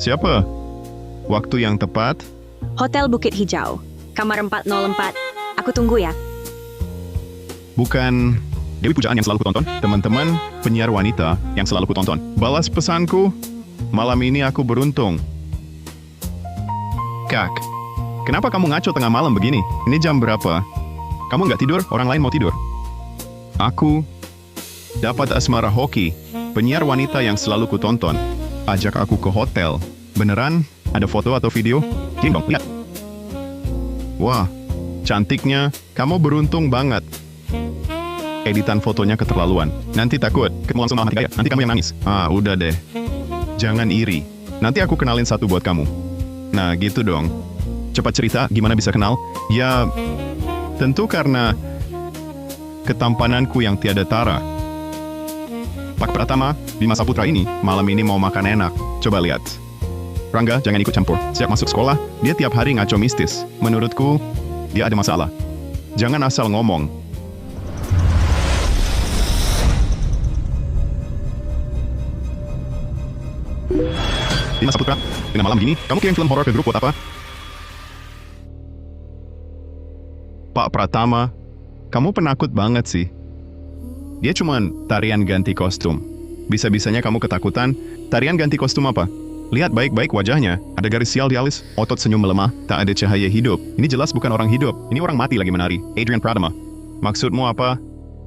Siapa? Waktu yang tepat? Hotel Bukit Hijau, kamar 404. Aku tunggu ya. Bukan Dewi Pujaan yang selalu kutonton, teman-teman penyiar wanita yang selalu kutonton. Balas pesanku, malam ini aku beruntung. Kak, kenapa kamu ngaco tengah malam begini? Ini jam berapa? Kamu nggak tidur, orang lain mau tidur. Aku dapat asmara hoki, penyiar wanita yang selalu kutonton. Ajak aku ke hotel. Beneran? Ada foto atau video? Kirim dong, lihat. Wah, cantiknya. Kamu beruntung banget. Editan fotonya keterlaluan. Nanti takut, ketemu langsung sama hati gaya. Nanti kamu yang nangis. Ah, udah deh. Jangan iri. Nanti aku kenalin satu buat kamu. Nah, gitu dong. Cepat cerita, gimana bisa kenal? Ya, tentu karena ketampananku yang tiada tara. Pak Pratama, Bima Saputra ini, malam ini mau makan enak. Coba lihat. Rangga, jangan ikut campur. Sejak masuk sekolah, dia tiap hari ngaco mistis. Menurutku, dia ada masalah. Jangan asal ngomong. Bima Saputra, tengah malam gini, kamu kirim film horor ke grup buat apa? Pak Pratama, kamu penakut banget sih. Dia cuman tarian ganti kostum. Bisa-bisanya kamu ketakutan. Tarian ganti kostum apa? Lihat baik-baik wajahnya. Ada garis sial di alis, otot senyum melemah, tak ada cahaya hidup. Ini jelas bukan orang hidup. Ini orang mati lagi menari. Adrian Pratama. Maksudmu apa?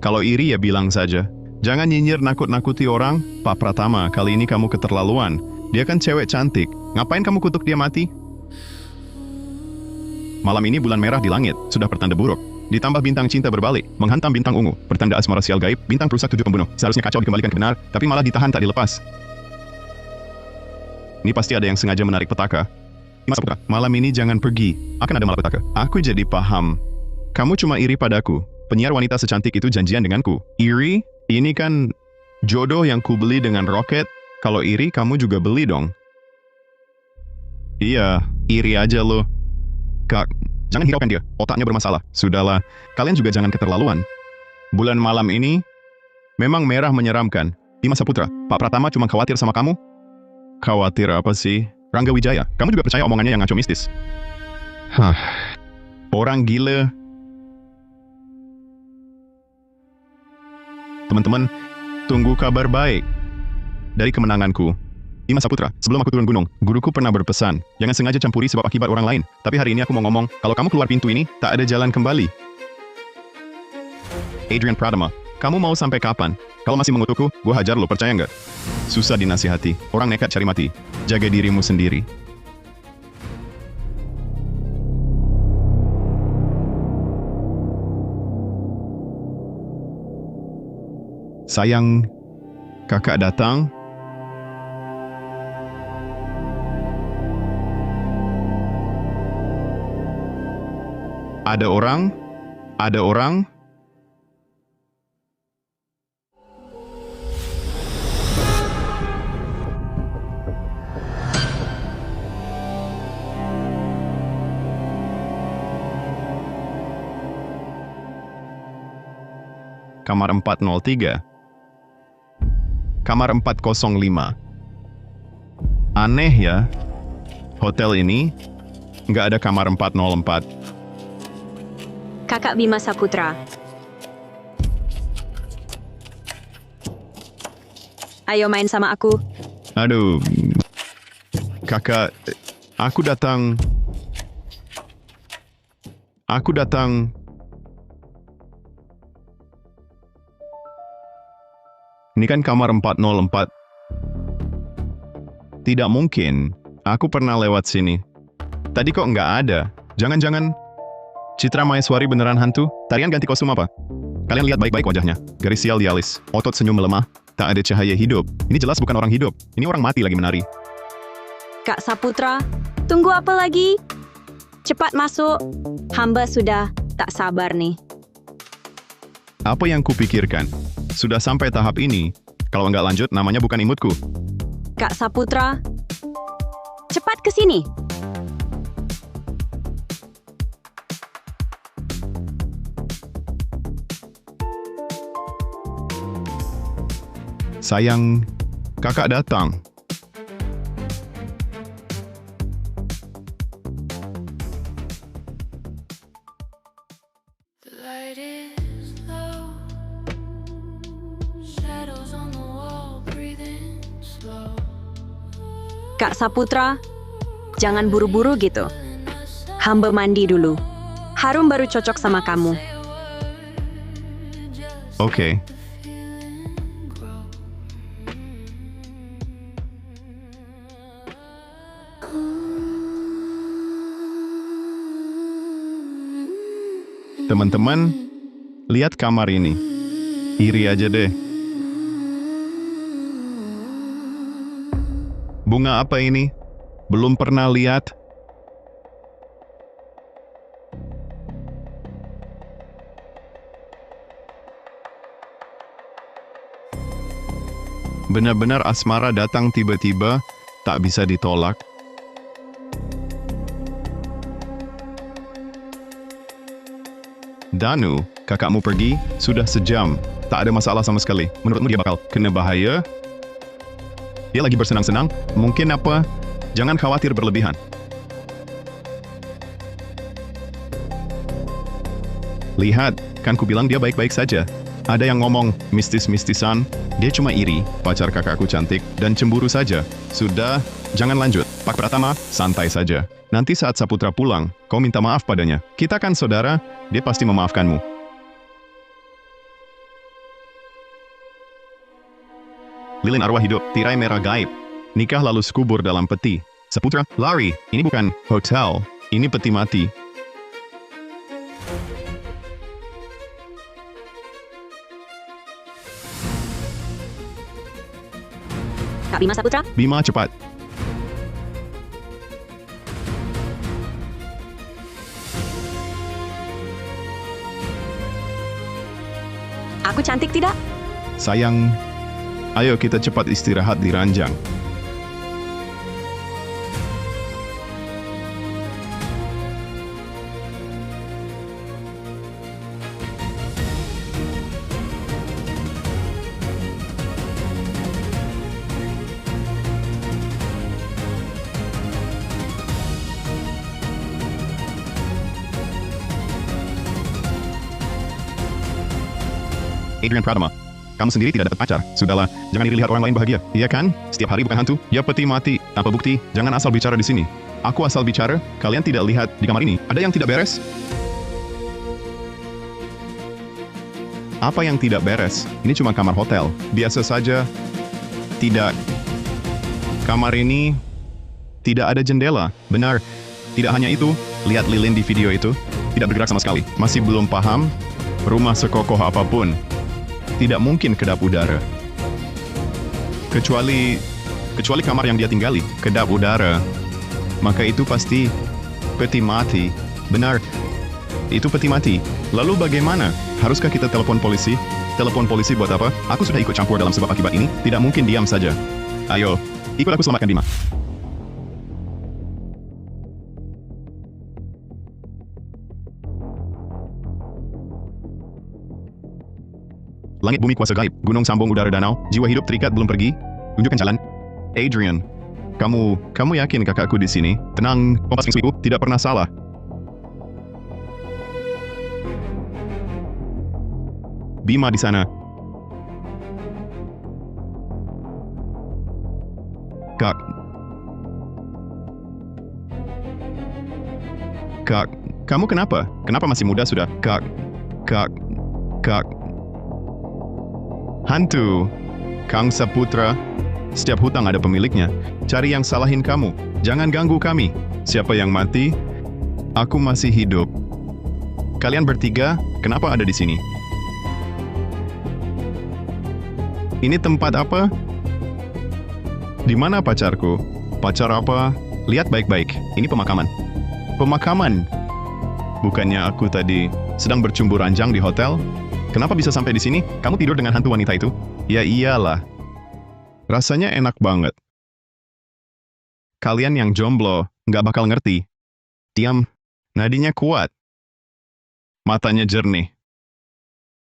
Kalau iri ya bilang saja. Jangan nyinyir nakut-nakuti orang. Pak Pratama, kali ini kamu keterlaluan. Dia kan cewek cantik. Ngapain kamu kutuk dia mati? Malam ini bulan merah di langit. Sudah pertanda buruk. Ditambah bintang cinta berbalik, menghantam bintang ungu. Pertanda asmara sial gaib, bintang perusak 7 pembunuh. Seharusnya kacau dikembalikan ke benar, tapi malah ditahan tak dilepas. Ini pasti ada yang sengaja menarik petaka. Mas Putra, malam ini jangan pergi. Akan ada malapetaka. Aku jadi paham. Kamu cuma iri padaku. Penyiar wanita secantik itu janjian denganku. Iri? Ini kan jodoh yang kubeli dengan roket. Kalau iri, kamu juga beli dong. Iya, iri aja lo. Kak, jangan hiraukan dia. Otaknya bermasalah. Sudahlah, kalian juga jangan keterlaluan. Bulan malam ini memang merah menyeramkan. Bima Saputra, Pak Pratama cuma khawatir sama kamu. Khawatir apa sih? Rangga Wijaya, kamu juga percaya omongannya yang ngaco mistis? Hah, orang gila. Teman-teman, tunggu kabar baik dari kemenanganku. Bima Saputra, sebelum aku turun gunung, guruku pernah berpesan, jangan sengaja campuri sebab akibat orang lain. Tapi hari ini aku mau ngomong, kalau kamu keluar pintu ini, tak ada jalan kembali. Adrian Pratama, kamu mau sampai kapan? Kalau masih mengutukku, gue hajar lo, percaya nggak? Susah dinasihati, orang nekat cari mati. Jaga dirimu sendiri. Sayang, kakak datang. Ada orang? Ada orang? Kamar 403. Kamar 405. Aneh ya. Hotel ini nggak ada kamar 404. Kakak Bima Saputra. Ayo main sama aku. Aduh, kakak, aku datang. Ini kan kamar 404. Tidak mungkin, aku pernah lewat sini. Tadi kok nggak ada? Jangan-jangan Citra Maeswari beneran hantu? Tarian ganti kostum apa? Kalian lihat baik-baik wajahnya. Garis sial di alis, otot senyum melemah, tak ada cahaya hidup. Ini jelas bukan orang hidup. Ini orang mati lagi menari. Kak Saputra, tunggu apa lagi? Cepat masuk. Hamba sudah tak sabar nih. Apa yang kupikirkan? Sudah sampai tahap ini. Kalau nggak lanjut, namanya bukan imutku. Kak Saputra, cepat ke sini. Sayang, kakak datang. Kak Saputra, jangan buru-buru gitu. Hamba mandi dulu. Harum baru cocok sama kamu. Oke. Teman-teman, lihat kamar ini. Iri aja deh. Bunga apa ini? Belum pernah lihat. Benar-benar asmara datang tiba-tiba, tak bisa ditolak. Danu, kakakmu pergi, sudah sejam. Tak ada masalah sama sekali. Menurutmu dia bakal kena bahaya? Dia lagi bersenang-senang, mungkin apa? Jangan khawatir berlebihan. Lihat, kan ku bilang dia baik-baik saja. Ada yang ngomong mistis-mistisan, dia cuma iri, pacar kakakku cantik, dan cemburu saja. Sudah, jangan lanjut. Pak Pratama, santai saja. Nanti saat Saputra pulang, kau minta maaf padanya. Kita kan saudara, dia pasti memaafkanmu. Lilin arwah hidup, tirai merah gaib. Nikah lalu sekubur dalam peti. Saputra, lari. Ini bukan hotel, ini peti mati. Kak Bima Saputra, Bima, cepat. aku cantik tidak? Sayang, ayo kita cepat istirahat di ranjang. Adrian Pratama, kamu sendiri tidak dapat pacar. Sudahlah, jangan iri lihat orang lain bahagia. Iya kan? Setiap hari bukan hantu. Ya peti mati. Tanpa bukti, jangan asal bicara di sini. Aku asal bicara, kalian tidak lihat di kamar ini. Ada yang tidak beres? Apa yang tidak beres? Ini cuma kamar hotel. Biasa saja. Tidak. Kamar ini tidak ada jendela. Benar. Tidak hanya itu, lihat lilin di video itu. Tidak bergerak sama sekali. Masih belum paham? Rumah sekokoh apapun tidak mungkin kedap udara. Kecuali kamar yang dia tinggali, kedap udara. Maka itu pasti peti mati. Benar, itu peti mati. Lalu bagaimana? Haruskah kita telepon polisi? Telepon polisi buat apa? Aku sudah ikut campur dalam sebab akibat ini, tidak mungkin diam saja. Ayo, ikut aku selamatkan Bima. Langit bumi kuasa gaib, gunung sambung udara danau, jiwa hidup terikat belum pergi. Tunjukkan jalan. Adrian, kamu yakin kakakku di sini? Tenang, kompas mingsuiku tidak pernah salah. Bima di sana. Kak, kamu kenapa? Kenapa masih muda sudah? Kak. Hantu, Kang Saputra. Setiap hutang ada pemiliknya. Cari yang salahin kamu. Jangan ganggu kami. Siapa yang mati? Aku masih hidup. Kalian bertiga, kenapa ada di sini? Ini tempat apa? Di mana pacarku? Pacar apa? Lihat baik-baik. Ini pemakaman. Pemakaman? Bukannya aku tadi sedang bercumbu ranjang di hotel? Kenapa bisa sampai di sini? Kamu tidur dengan hantu wanita itu? Ya iyalah. Rasanya enak banget. Kalian yang jomblo, nggak bakal ngerti. Diam, nadinya kuat. Matanya jernih.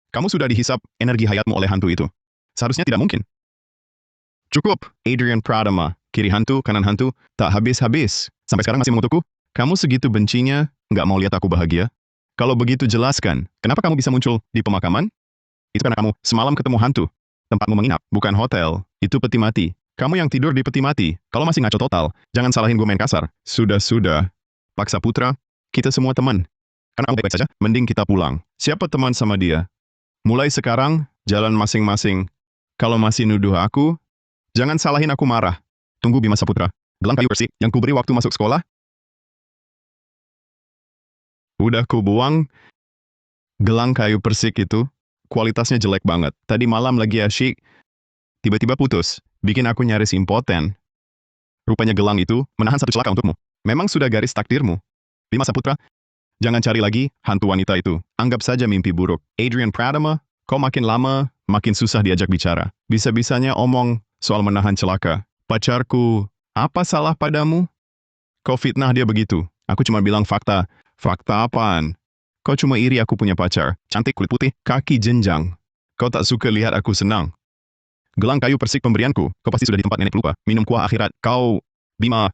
Kamu sudah dihisap energi hayatmu oleh hantu itu. Seharusnya tidak mungkin. Cukup, Adrian Pratama. Kiri hantu, kanan hantu, tak habis-habis. Sampai sekarang masih mengutukku? Kamu segitu bencinya, nggak mau lihat aku bahagia? Kalau begitu jelaskan, kenapa kamu bisa muncul di pemakaman? Itu karena kamu semalam ketemu hantu. Tempatmu menginap, bukan hotel. Itu peti mati. Kamu yang tidur di peti mati. Kalau masih ngaco total, jangan salahin gue main kasar. Sudah. Pak Saputra, kita semua teman. Karena aku baik-baik saja, mending kita pulang. Siapa teman sama dia? Mulai sekarang, jalan masing-masing. Kalau masih nuduh aku, jangan salahin aku marah. Tunggu Bima Saputra. Gelang kayu bersih yang kuberi waktu masuk sekolah. Udah kubuang. Gelang kayu persik itu, kualitasnya jelek banget. Tadi malam lagi asyik, tiba-tiba putus. Bikin aku nyaris impoten. Rupanya gelang itu menahan satu celaka untukmu. Memang sudah garis takdirmu. Bima Saputra, jangan cari lagi hantu wanita itu. Anggap saja mimpi buruk. Adrian Pratama, kau makin lama, makin susah diajak bicara. Bisa-bisanya omong soal menahan celaka. Pacarku, apa salah padamu? Kau fitnah dia begitu. Aku cuma bilang fakta. Fakta apaan? Kau cuma iri aku punya pacar. Cantik, kulit putih, kaki jenjang. Kau tak suka lihat aku senang. Gelang kayu persik pemberianku. Kau pasti sudah di tempat nenek pelupa. Minum kuah akhirat. Kau, Bima.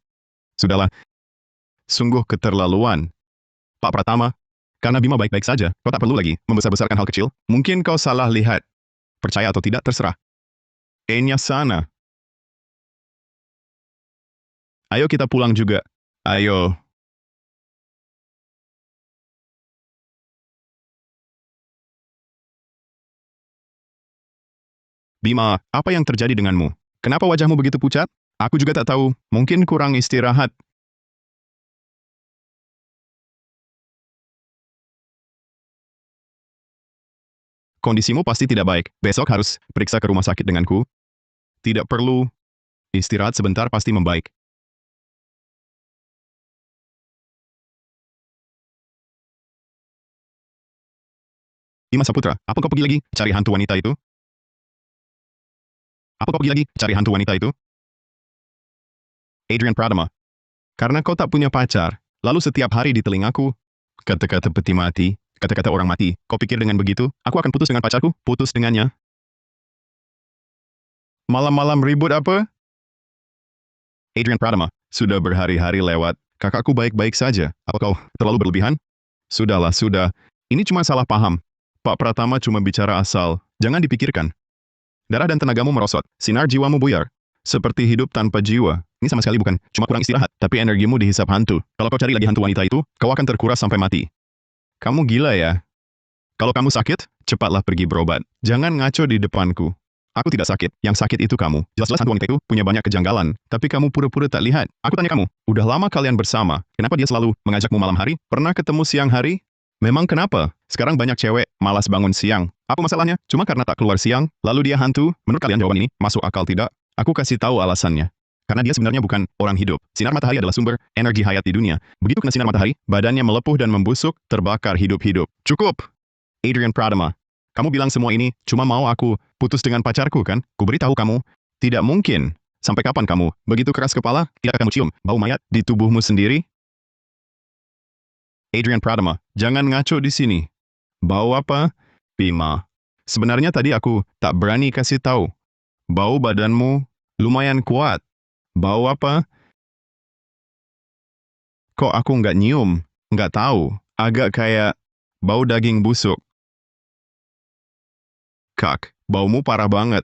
Sudahlah. Sungguh keterlaluan. Pak Pratama, karena Bima baik-baik saja, kau tak perlu lagi membesar-besarkan hal kecil. Mungkin kau salah lihat. Percaya atau tidak, terserah. Enya sana. Ayo kita pulang juga. Ayo. Bima, apa yang terjadi denganmu? Kenapa wajahmu begitu pucat? Aku juga tak tahu. Mungkin kurang istirahat. Kondisimu pasti tidak baik. Besok harus periksa ke rumah sakit denganku. Tidak perlu. Istirahat sebentar pasti membaik. Bima Saputra, apa kau pergi lagi cari hantu wanita itu? Apa kau pergi lagi cari hantu wanita itu? Adrian Pratama, karena kau tak punya pacar, lalu setiap hari di telingaku, kata-kata peti mati, kata-kata orang mati. Kau pikir dengan begitu, aku akan putus dengan pacarku? Putus dengannya? Malam-malam ribut apa? Adrian Pratama, sudah berhari-hari lewat. Kakakku baik-baik saja. Apa kau terlalu berlebihan? Sudahlah, sudah. Ini cuma salah paham. Pak Pratama cuma bicara asal. Jangan dipikirkan. Darah dan tenagamu merosot. Sinar jiwamu buyar. Seperti hidup tanpa jiwa. Ini sama sekali bukan cuma kurang istirahat, tapi energimu dihisap hantu. Kalau kau cari lagi hantu wanita itu, kau akan terkuras sampai mati. Kamu gila ya? Kalau kamu sakit, cepatlah pergi berobat. Jangan ngaco di depanku. Aku tidak sakit. Yang sakit itu kamu. Jelas-jelas hantu wanita itu punya banyak kejanggalan. Tapi kamu pura-pura tak lihat. Aku tanya kamu, udah lama kalian bersama? Kenapa dia selalu mengajakmu malam hari? Pernah ketemu siang hari? Memang kenapa? Sekarang banyak cewek malas bangun siang. Apa masalahnya? Cuma karena tak keluar siang, lalu dia hantu? Menurut kalian jawaban ini masuk akal tidak? Aku kasih tahu alasannya. Karena dia sebenarnya bukan orang hidup. Sinar matahari adalah sumber energi hayat di dunia. Begitu kena sinar matahari, badannya melepuh dan membusuk, terbakar hidup-hidup. Cukup! Adrian Pratama, kamu bilang semua ini cuma mau aku putus dengan pacarku kan? Kuberitahu kamu, tidak mungkin. Sampai kapan kamu begitu keras kepala? Tidak kamu cium bau mayat di tubuhmu sendiri? Adrian Pratama, jangan ngaco di sini. Bau apa? Bima. Sebenarnya tadi aku tak berani kasih tahu. Bau badanmu lumayan kuat. Bau apa? Kok aku nggak nyium? Nggak tahu. Agak kayak bau daging busuk. Kak, baumu parah banget.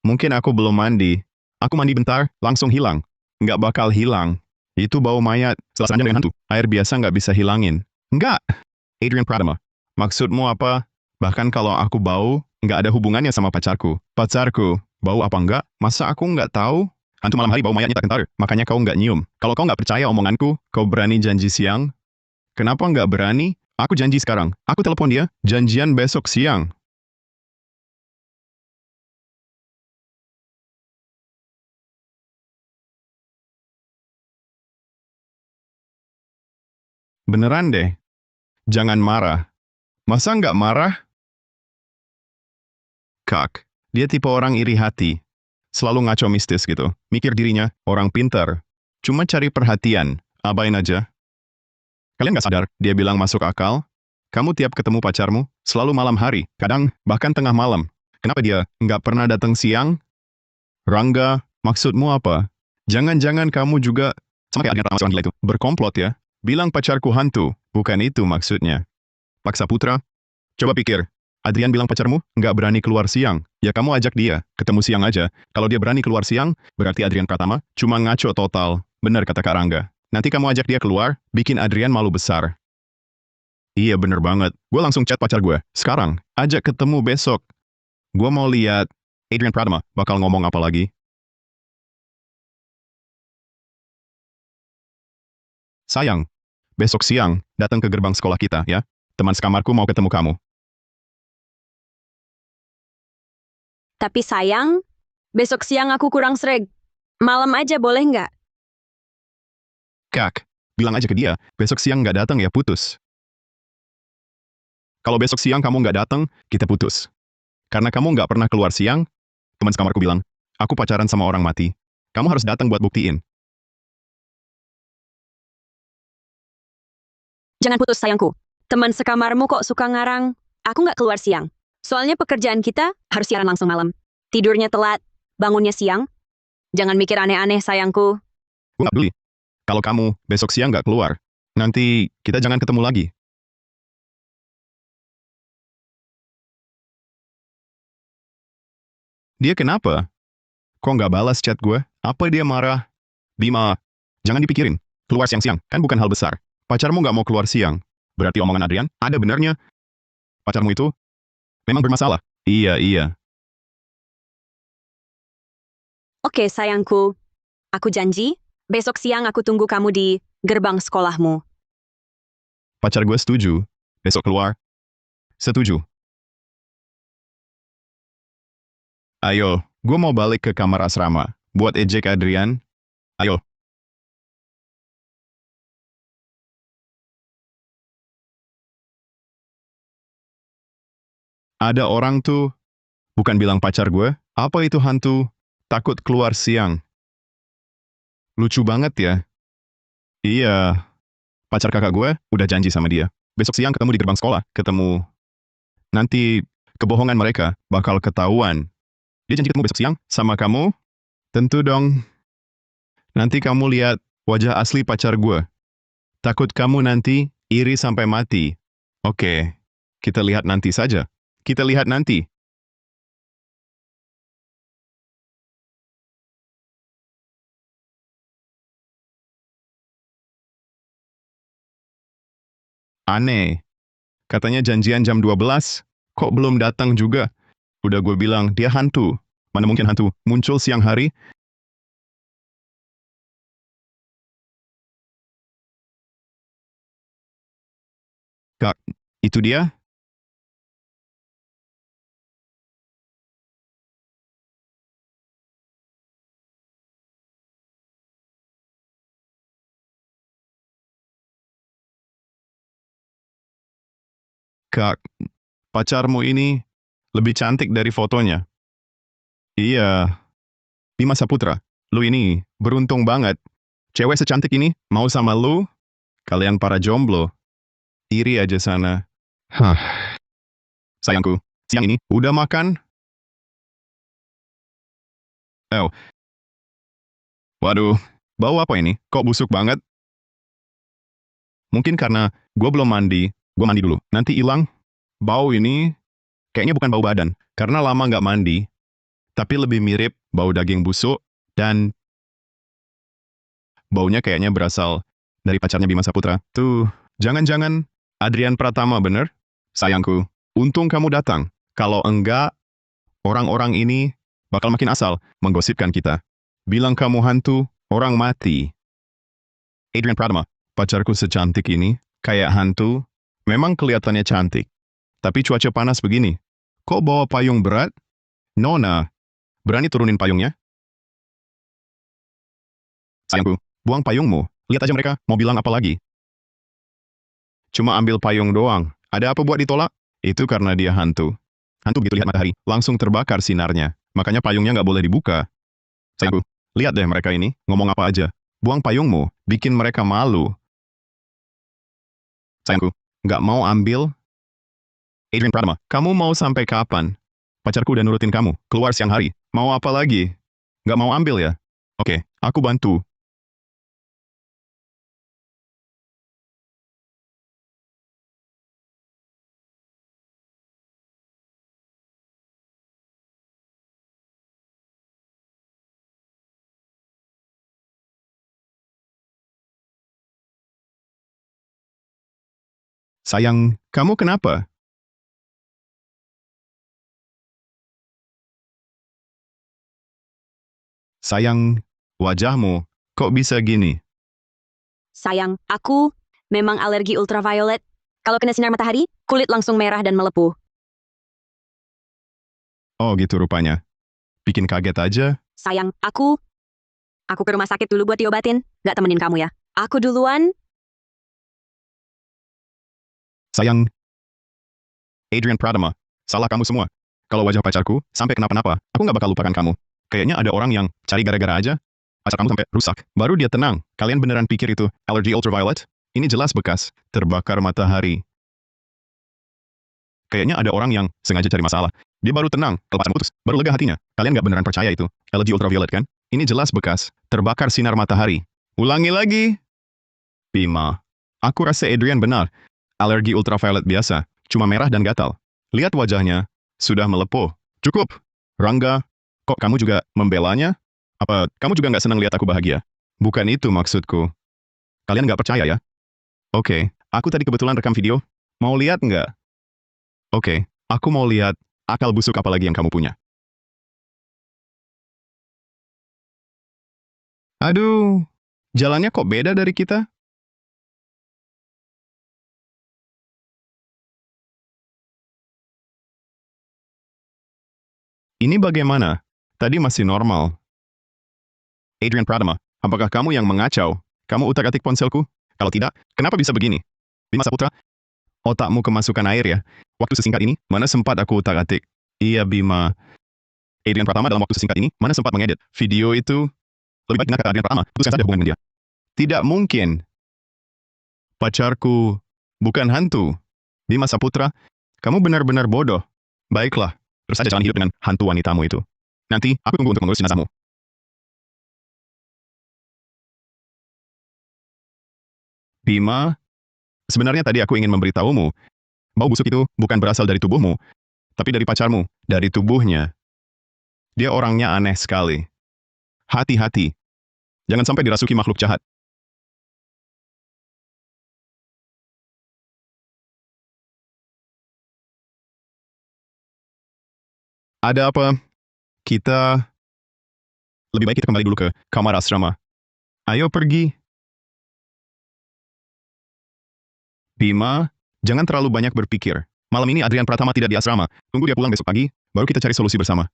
Mungkin aku belum mandi. Aku mandi bentar, langsung hilang. Nggak bakal hilang. Itu bau mayat. Setelah serangan dengan hantu, air biasa nggak bisa hilangin. Nggak. Adrian Pratama, maksudmu apa? Bahkan kalau aku bau, nggak ada hubungannya sama pacarku. Pacarku, bau apa enggak? Masa aku nggak tahu? Hantu malam hari bau mayatnya tak kentar, makanya kau nggak nyium. Kalau kau nggak percaya omonganku, kau berani janji siang? Kenapa nggak berani? Aku janji sekarang. Aku telepon dia, janjian besok siang. Beneran deh. Jangan marah. Masa nggak marah? Kak, dia tipe orang iri hati. Selalu ngaco mistis gitu. Mikir dirinya orang pintar. Cuma cari perhatian. Abain aja. Kalian nggak sadar, dia bilang masuk akal? Kamu tiap ketemu pacarmu, selalu malam hari. Kadang, bahkan tengah malam. Kenapa dia nggak pernah datang siang? Rangga, maksudmu apa? Jangan-jangan kamu juga, sama kayak Adrian Pratama gila itu, berkomplot ya? Bilang pacarku hantu, bukan itu maksudnya. Pak Saputra, coba pikir. Adrian bilang pacarmu nggak berani keluar siang. Ya kamu ajak dia, ketemu siang aja. Kalau dia berani keluar siang, berarti Adrian Pratama cuma ngaco total. Benar kata Kak Rangga. Nanti kamu ajak dia keluar, bikin Adrian malu besar. Iya bener banget. Gue langsung chat pacar gue. Sekarang, ajak ketemu besok. Gue mau lihat Adrian Pratama bakal ngomong apa lagi. Sayang, besok siang datang ke gerbang sekolah kita ya. Teman sekamarku mau ketemu kamu. Tapi sayang, besok siang aku kurang sreg. Malam aja boleh nggak? Kak, bilang aja ke dia, besok siang nggak datang ya putus. Kalau besok siang kamu nggak datang, kita putus. Karena kamu nggak pernah keluar siang, teman sekamarku bilang, aku pacaran sama orang mati. Kamu harus datang buat buktiin. Jangan putus sayangku. Teman sekamarmu kok suka ngarang. Aku nggak keluar siang. Soalnya pekerjaan kita harus siaran langsung malam. Tidurnya telat, bangunnya siang. Jangan mikir aneh-aneh sayangku. Gue nggak peduli. Kalau kamu besok siang nggak keluar, nanti kita jangan ketemu lagi. Dia kenapa? Kok nggak balas chat gue? Apa dia marah? Bima, jangan dipikirin. Keluar siang-siang, kan bukan hal besar. Pacarmu nggak mau keluar siang. Berarti omongan Adrian ada benarnya. Pacarmu itu memang bermasalah. Iya, iya. Oke sayangku. Aku janji, besok siang aku tunggu kamu di gerbang sekolahmu. Pacar gue setuju. Besok keluar. Setuju. Ayo, gue mau balik ke kamar asrama. Buat ejek Adrian. Ayo. Ada orang tuh, bukan bilang pacar gue, apa itu hantu? Takut keluar siang. Lucu banget ya. Iya, pacar kakak gue udah janji sama dia. Besok siang ketemu di gerbang sekolah. Ketemu. Nanti kebohongan mereka bakal ketahuan. Dia janji ketemu besok siang sama kamu. Tentu dong. Nanti kamu lihat wajah asli pacar gue. Takut kamu nanti iri sampai mati. Oke, kita lihat nanti saja. Kita lihat nanti. Aneh. Katanya janjian jam 12. Kok belum datang juga? Udah gue bilang, dia hantu. Mana mungkin hantu muncul siang hari? Kak, itu dia? Kak, pacarmu ini lebih cantik dari fotonya. Iya, Bima Saputra. Lu ini beruntung banget. Cewek secantik ini mau sama lu, kalian para jomblo. Iri aja sana. Hah, sayangku, siang ini udah makan? Oh, waduh, bau apa ini? Kok busuk banget? Mungkin karena gue belum mandi. Gue mandi dulu. Nanti hilang. Bau ini kayaknya bukan bau badan. Karena lama nggak mandi, tapi lebih mirip bau daging busuk dan baunya kayaknya berasal dari pacarnya Bima Saputra. Tuh, jangan-jangan Adrian Pratama bener? Sayangku, untung kamu datang. Kalau enggak, orang-orang ini bakal makin asal menggosipkan kita. Bilang kamu hantu, orang mati. Adrian Pratama, pacarku secantik ini, kayak hantu, memang kelihatannya cantik. Tapi cuaca panas begini. Kok bawa payung berat? Nona, berani turunin payungnya? Sayangku, buang payungmu. Lihat aja mereka, mau bilang apa lagi. Cuma ambil payung doang. Ada apa buat ditolak? Itu karena dia hantu. Hantu begitu lihat matahari, langsung terbakar sinarnya. Makanya payungnya nggak boleh dibuka. Sayangku, lihat deh mereka ini, ngomong apa aja. Buang payungmu, bikin mereka malu. Sayangku, nggak mau ambil. Adrian Pratama, kamu mau sampai kapan? Pacarku udah nurutin kamu, keluar siang hari. Mau apa lagi? Nggak mau ambil ya? Oke, aku bantu. Sayang, kamu kenapa? Sayang, wajahmu, kok bisa gini? Sayang, aku memang alergi ultraviolet. Kalau kena sinar matahari, kulit langsung merah dan melepuh. Oh gitu rupanya. Bikin kaget aja. Sayang, aku ke rumah sakit dulu buat diobatin. Gak temenin kamu ya. Aku duluan. Sayang, Adrian Pratama, salah kamu semua. Kalau wajah pacarku sampai kenapa-napa, aku nggak bakal lupakan kamu. Kayaknya ada orang yang cari gara-gara aja. Pacar kamu sampai rusak. Baru dia tenang. Kalian beneran pikir itu alergi ultraviolet? Ini jelas bekas terbakar matahari. Kayaknya ada orang yang sengaja cari masalah. Dia baru tenang, kalau pacar putus, baru lega hatinya. Kalian nggak beneran percaya itu alergi ultraviolet kan? Ini jelas bekas terbakar sinar matahari. Ulangi lagi. Bima, aku rasa Adrian benar. Alergi ultraviolet biasa, cuma merah dan gatal. Lihat wajahnya, sudah melepuh. Cukup. Rangga, kok kamu juga membelanya? Apa kamu juga nggak senang lihat aku bahagia? Bukan itu maksudku. Kalian nggak percaya ya? Oke, aku tadi kebetulan rekam video. Mau lihat nggak? Oke, aku mau lihat akal busuk apa lagi yang kamu punya. Aduh, jalannya kok beda dari kita? Ini bagaimana? Tadi masih normal. Adrian Pratama, apakah kamu yang mengacau? Kamu utak-atik ponselku? Kalau tidak, kenapa bisa begini? Bima Saputra, otakmu kemasukan air ya? Waktu sesingkat ini, mana sempat aku utak-atik? Iya Bima. Adrian Pratama dalam waktu sesingkat ini, mana sempat mengedit video itu? Lebih baik pindah ke Adrian Pratama, putuskan saja hubungan dengan dia. Tidak mungkin. Pacarku bukan hantu. Bima Saputra, kamu benar-benar bodoh. Baiklah, terus saja jalan hidup dengan hantu wanitamu itu. Nanti, aku tunggu untuk mengurus jenazahmu. Bima, sebenarnya tadi aku ingin memberitahumu, bau busuk itu bukan berasal dari tubuhmu, tapi dari pacarmu, dari tubuhnya. Dia orangnya aneh sekali. Hati-hati. Jangan sampai dirasuki makhluk jahat. Ada apa? Kita... Lebih baik kita kembali dulu ke kamar asrama. Ayo pergi. Bima, jangan terlalu banyak berpikir. Malam ini Adrian Pratama tidak di asrama. Tunggu dia pulang besok pagi, baru kita cari solusi bersama.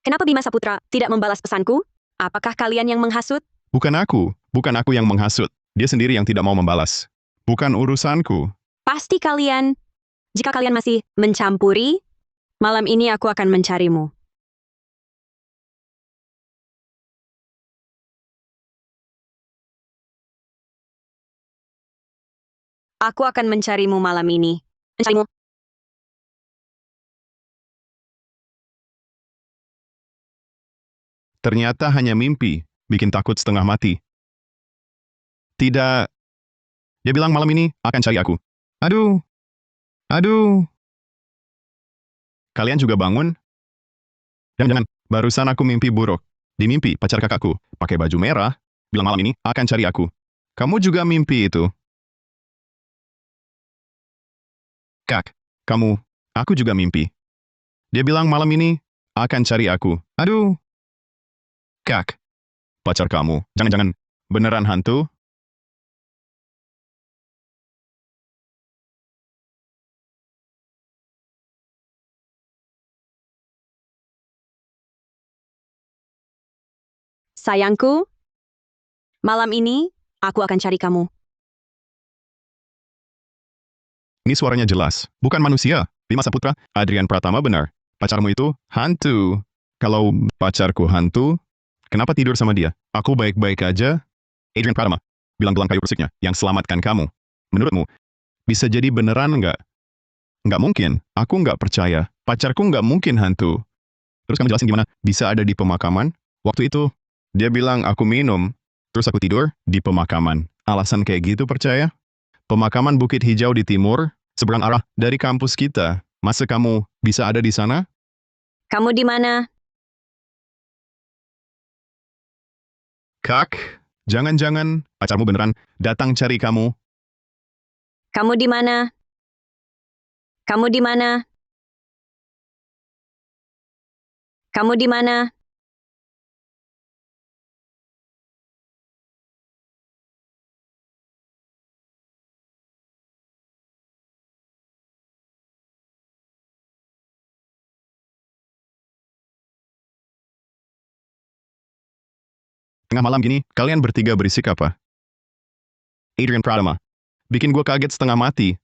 Kenapa Bima Saputra tidak membalas pesanku? Apakah kalian yang menghasut? Bukan aku yang menghasut. Dia sendiri yang tidak mau membalas. Bukan urusanku. Pasti kalian. Jika kalian masih mencampuri, malam ini aku akan mencarimu. Aku akan mencarimu malam ini. Mencarimu. Ternyata hanya mimpi, bikin takut setengah mati. Tidak. Dia bilang malam ini akan cari aku. Aduh, aduh. Kalian juga bangun? Jangan-jangan, barusan aku mimpi buruk. Di mimpi, pacar kakakku, pakai baju merah, bilang malam ini akan cari aku. Kamu juga mimpi itu? Kak, aku juga mimpi. Dia bilang malam ini akan cari aku. Aduh. Kak, pacar kamu, jangan-jangan beneran hantu? Sayangku, malam ini aku akan cari kamu. Ini suaranya jelas. Bukan manusia. Bima Saputra, Adrian Pratama benar. Pacarmu itu hantu. Kalau pacarku hantu, kenapa tidur sama dia? Aku baik-baik aja. Adrian Pratama, bilang-bilang kayu persiknya yang selamatkan kamu. Menurutmu, bisa jadi beneran nggak? Nggak mungkin. Aku nggak percaya. Pacarku nggak mungkin hantu. Terus kamu jelasin gimana bisa ada di pemakaman? Waktu itu, dia bilang aku minum. Terus aku tidur di pemakaman. Alasan kayak gitu percaya? Pemakaman Bukit Hijau di timur, seberang arah dari kampus kita. Masa kamu bisa ada di sana? Kamu di mana? Kak, jangan-jangan pacarmu beneran datang cari kamu. Kamu di mana? Kamu di mana? Kamu di mana? Tengah malam gini, kalian bertiga berisik apa? Adrian Pratama. Bikin gue kaget setengah mati.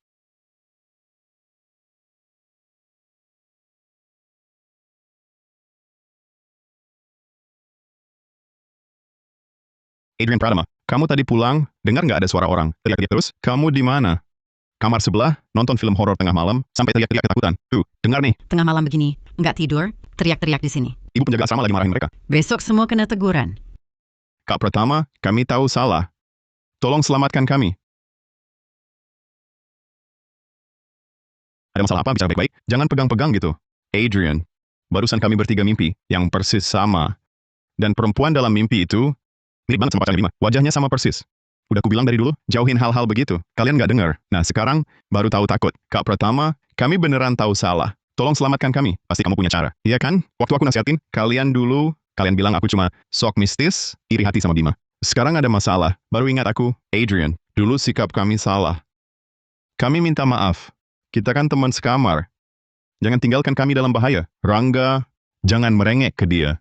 Adrian Pratama, kamu tadi pulang, dengar nggak ada suara orang? Teriak-teriak terus, kamu di mana? Kamar sebelah, nonton film horor tengah malam, sampai teriak-teriak ketakutan. Tuh, dengar nih, Tengah malam begini, nggak tidur, teriak-teriak di sini. ibu penjaga asrama lagi marahin mereka. Besok semua kena teguran. Kak Pratama, kami tahu salah. Tolong selamatkan kami. Ada masalah apa? Bicara baik-baik. Jangan pegang-pegang gitu. Adrian, barusan kami bertiga mimpi, yang persis sama. Dan perempuan dalam mimpi itu, mirip banget sama pacarnya Bima. Wajahnya sama persis. Udah aku bilang dari dulu, jauhin hal-hal begitu. Kalian nggak dengar. Nah, sekarang baru tahu takut. Kak Pratama, kami beneran tahu salah. Tolong selamatkan kami. Pasti kamu punya cara. Iya kan? Waktu aku nasihatin, kalian bilang aku cuma sok mistis, iri hati sama Bima. Sekarang ada masalah. Baru ingat aku, Adrian. Dulu sikap kami salah. Kami minta maaf. Kita kan teman sekamar. Jangan tinggalkan kami dalam bahaya. Rangga, jangan merengek ke dia.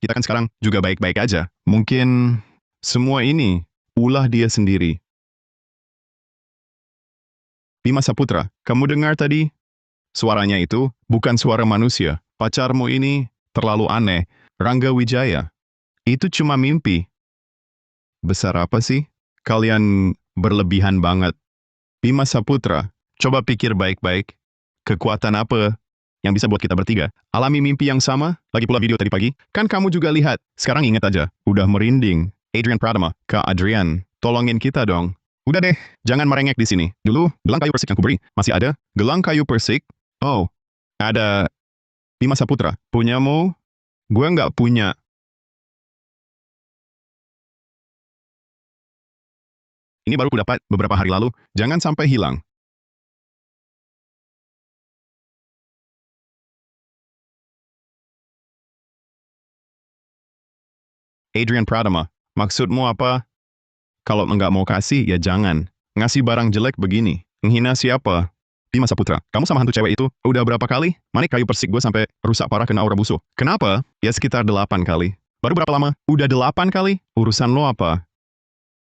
Kita kan sekarang juga baik-baik aja. Mungkin semua ini ulah dia sendiri. Bima Saputra, kamu dengar tadi? Suaranya itu bukan suara manusia. Pacarmu ini terlalu aneh. Rangga Wijaya. Itu cuma mimpi. Besar apa sih? Kalian berlebihan banget. Bima Saputra, coba pikir baik-baik. Kekuatan apa yang bisa buat kita bertiga alami mimpi yang sama? Lagi pula video tadi pagi. Kan kamu juga lihat. Sekarang ingat aja. Udah merinding. Adrian Pratama, Kak Adrian, tolongin kita dong. Udah deh, jangan merengek di sini. Dulu, gelang kayu persik yang kuberi. Masih ada? Gelang kayu persik? Oh, ada. Bima Saputra, punyamu? Gue nggak punya. Ini baru ku dapat beberapa hari lalu. Jangan sampai hilang. Adrian Pratama, maksudmu apa? Kalau nggak mau kasih, ya jangan. Ngasih barang jelek begini. Menghina siapa? Bima Saputra, kamu sama hantu cewek itu udah berapa kali? Manik kayu persik gue sampai rusak parah kena aura busuk. Kenapa? Ya sekitar 8 kali. Baru berapa lama? Udah 8 kali? Urusan lo apa?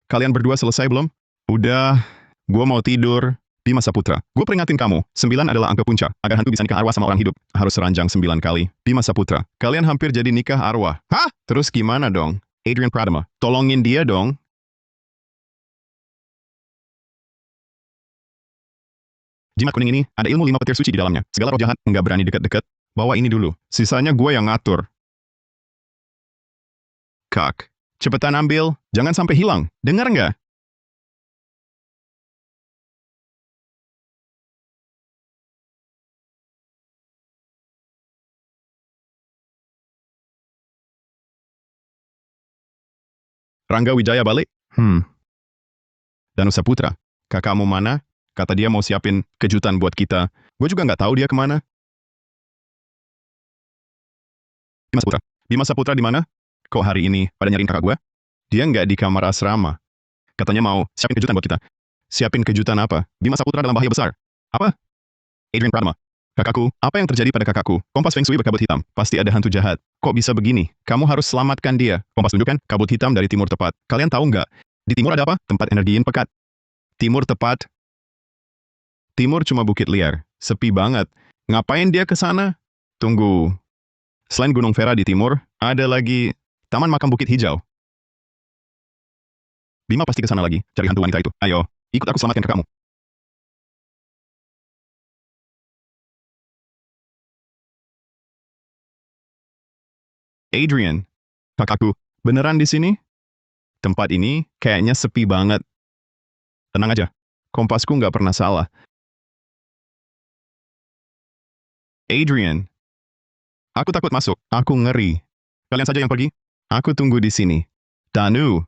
Kalian berdua selesai belum? Udah, gue mau tidur. Bima Saputra, gue peringatin kamu, 9 adalah angka puncak. Agar hantu bisa nikah arwah sama orang hidup, harus seranjang 9 kali. Bima Saputra, kalian hampir jadi nikah arwah. Hah? Terus gimana dong? Adrian Pratama, tolongin dia dong. Jimat kuning ini, ada ilmu 5 petir suci di dalamnya. Segala roh jahat nggak berani dekat-dekat. Bawa ini dulu. Sisanya gue yang ngatur. Kak, cepetan ambil. Jangan sampai hilang. Dengar nggak? Rangga Wijaya balik? Danu Saputra, kakakmu mana? Kata dia mau siapin kejutan buat kita. Gue juga nggak tahu dia kemana. Bima Saputra. Bima Saputra di mana? Kok hari ini pada nyariin kakak gue? Dia nggak di kamar asrama. Katanya mau siapin kejutan buat kita. Siapin kejutan apa? Bima Saputra dalam bahaya besar. Apa? Adrian Pratama. Kakakku, apa yang terjadi pada kakakku? Kompas Feng Shui berkabut hitam. Pasti ada hantu jahat. Kok bisa begini? Kamu harus selamatkan dia. Kompas tunjukkan kabut hitam dari timur tepat. Kalian tahu nggak? Di timur ada apa? Tempat energi yin pekat. Timur tepat. Timur cuma bukit liar. Sepi banget. Ngapain dia ke sana? Tunggu. Selain Gunung Vera di timur, ada lagi Taman Makam Bukit Hijau. Bima pasti ke sana lagi, cari hantu wanita itu. Ayo, ikut aku selamatkan kakakmu. Adrian, kakakku, beneran di sini? Tempat ini kayaknya sepi banget. Tenang aja, kompasku nggak pernah salah. Adrian, aku takut masuk. Aku ngeri. Kalian saja yang pergi. Aku tunggu di sini. Danu,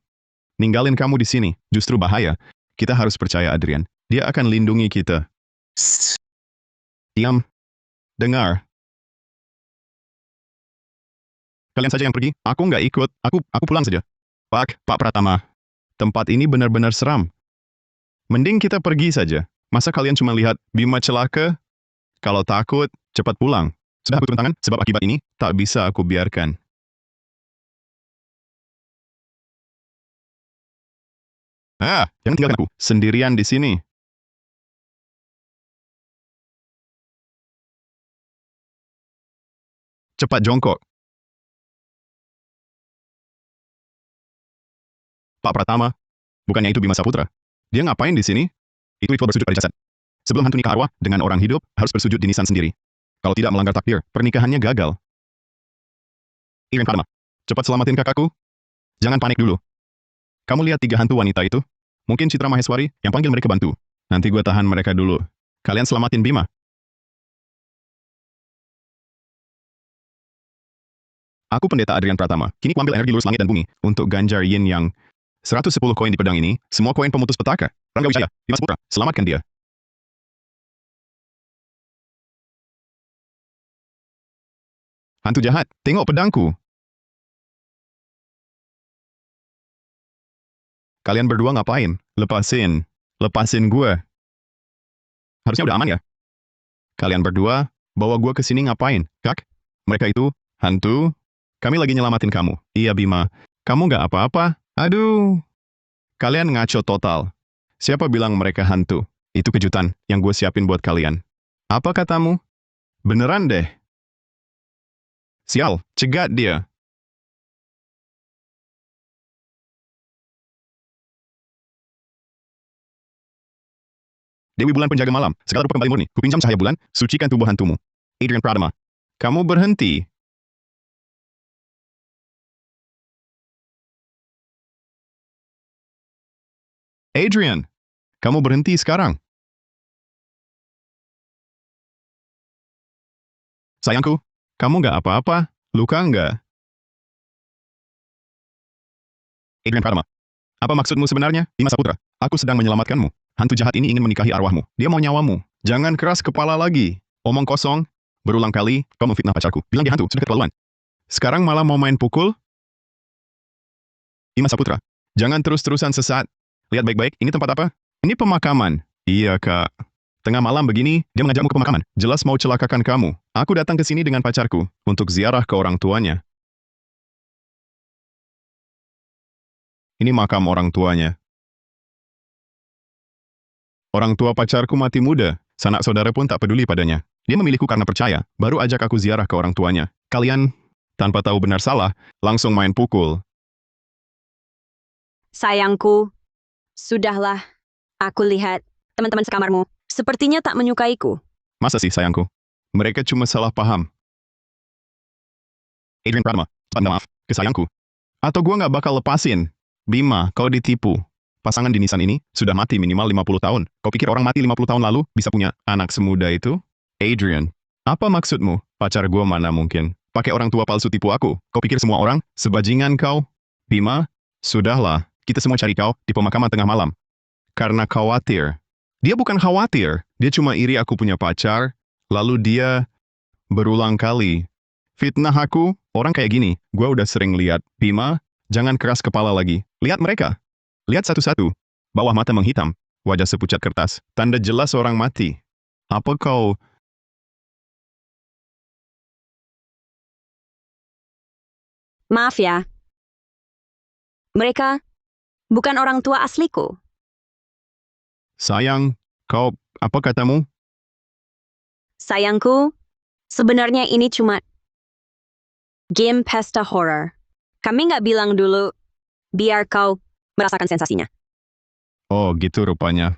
ninggalin kamu di sini. Justru bahaya. Kita harus percaya Adrian. Dia akan lindungi kita. Shh. Diam. Dengar. Kalian saja yang pergi. Aku nggak ikut. Aku pulang saja. Pak Pratama. Tempat ini benar-benar seram. Mending kita pergi saja. Masa kalian cuma lihat Bima celaka? Kalau takut, cepat pulang. Sudah aku turun tangan, sebab akibat ini tak bisa aku biarkan. Jangan tinggalkan aku sendirian di sini. Cepat jongkok. Pak Pratama, bukannya itu Bima Saputra? Dia ngapain di sini? Itu ritual bersujud pada jasad. Sebelum hantu nikah arwah dengan orang hidup, harus bersujud di nisan sendiri. Kalau tidak melanggar takdir, pernikahannya gagal. Iren Padma, cepat selamatin kakakku. Jangan panik dulu. Kamu lihat 3 hantu wanita itu? Mungkin Citra Maheswari yang panggil mereka bantu. Nanti gue tahan mereka dulu. Kalian selamatin Bima. Aku pendeta Adrian Pratama. Kini ku ambil energi lurus langit dan bumi untuk ganjar yin yang 110 koin di pedang ini, semua koin pemutus petaka. Rangga Wijaya, Dimas Putra, selamatkan dia. Hantu jahat, tengok pedangku. Kalian berdua ngapain? Lepasin gue. Harusnya udah aman ya? Kalian berdua, bawa gue ke sini ngapain? Kak? Mereka itu, hantu? Kami lagi nyelamatin kamu. Iya Bima, kamu nggak apa-apa? Aduh. Kalian ngaco total. Siapa bilang mereka hantu? Itu kejutan yang gue siapin buat kalian. Apa katamu? Beneran deh. Sial, cegat dia. Dewi Bulan Penjaga Malam, segala rupa kembali murni. Kupinjam cahaya bulan, sucikan tubuh hantumu. Adrian Pradama. Kamu berhenti. Adrian, kamu berhenti sekarang. Sayangku, kamu nggak apa-apa? Luka nggak? Adrian Pradama. Apa maksudmu sebenarnya, Bima Saputra? Aku sedang menyelamatkanmu. Hantu jahat ini ingin menikahi arwahmu. Dia mau nyawamu. Jangan keras kepala lagi. Omong kosong. Berulang kali, kau memfitnah pacarku. Bilang dia hantu, sudah keterlaluan. Sekarang malah mau main pukul? Bima Saputra. Jangan terus-terusan sesat. Lihat baik-baik, ini tempat apa? Ini pemakaman. Iya, Kak. Tengah malam begini, dia mengajakmu ke pemakaman. Jelas mau celakakan kamu. Aku datang ke sini dengan pacarku untuk ziarah ke orang tuanya. Ini makam orang tuanya. Orang tua pacarku mati muda. Sanak saudara pun tak peduli padanya. Dia memilihku karena percaya, baru ajak aku ziarah ke orang tuanya. Kalian, tanpa tahu benar salah, langsung main pukul. Sayangku, sudahlah. Aku lihat teman-teman sekamarmu sepertinya tak menyukaiku. Masa sih, sayangku? Mereka cuma salah paham. Adrian Pradama, cepat minta maaf ke sayangku. Atau gua nggak bakal lepasin. Bima, kau ditipu. Pasangan di nisan ini sudah mati minimal 50 tahun. Kau pikir orang mati 50 tahun lalu bisa punya anak semuda itu? Adrian, apa maksudmu? Pacar gua mana mungkin? Pakai orang tua palsu tipu aku. Kau pikir semua orang sebajingan kau? Bima, sudahlah. Kita semua cari kau di pemakaman tengah malam. Karena khawatir. Dia bukan khawatir. Dia cuma iri aku punya pacar. Lalu dia berulang kali fitnah aku. Orang kayak gini, gua udah sering lihat. Bima, jangan keras kepala lagi. Lihat mereka. Lihat satu-satu. Bawah mata menghitam. Wajah sepucat kertas. Tanda jelas orang mati. Apa kau... Maaf ya. Mereka bukan orang tua asliku. Sayang, kau... Apa katamu? Sayangku, sebenarnya ini cuma game pesta horror. Kami nggak bilang dulu, biar kau merasakan sensasinya. Oh, gitu rupanya.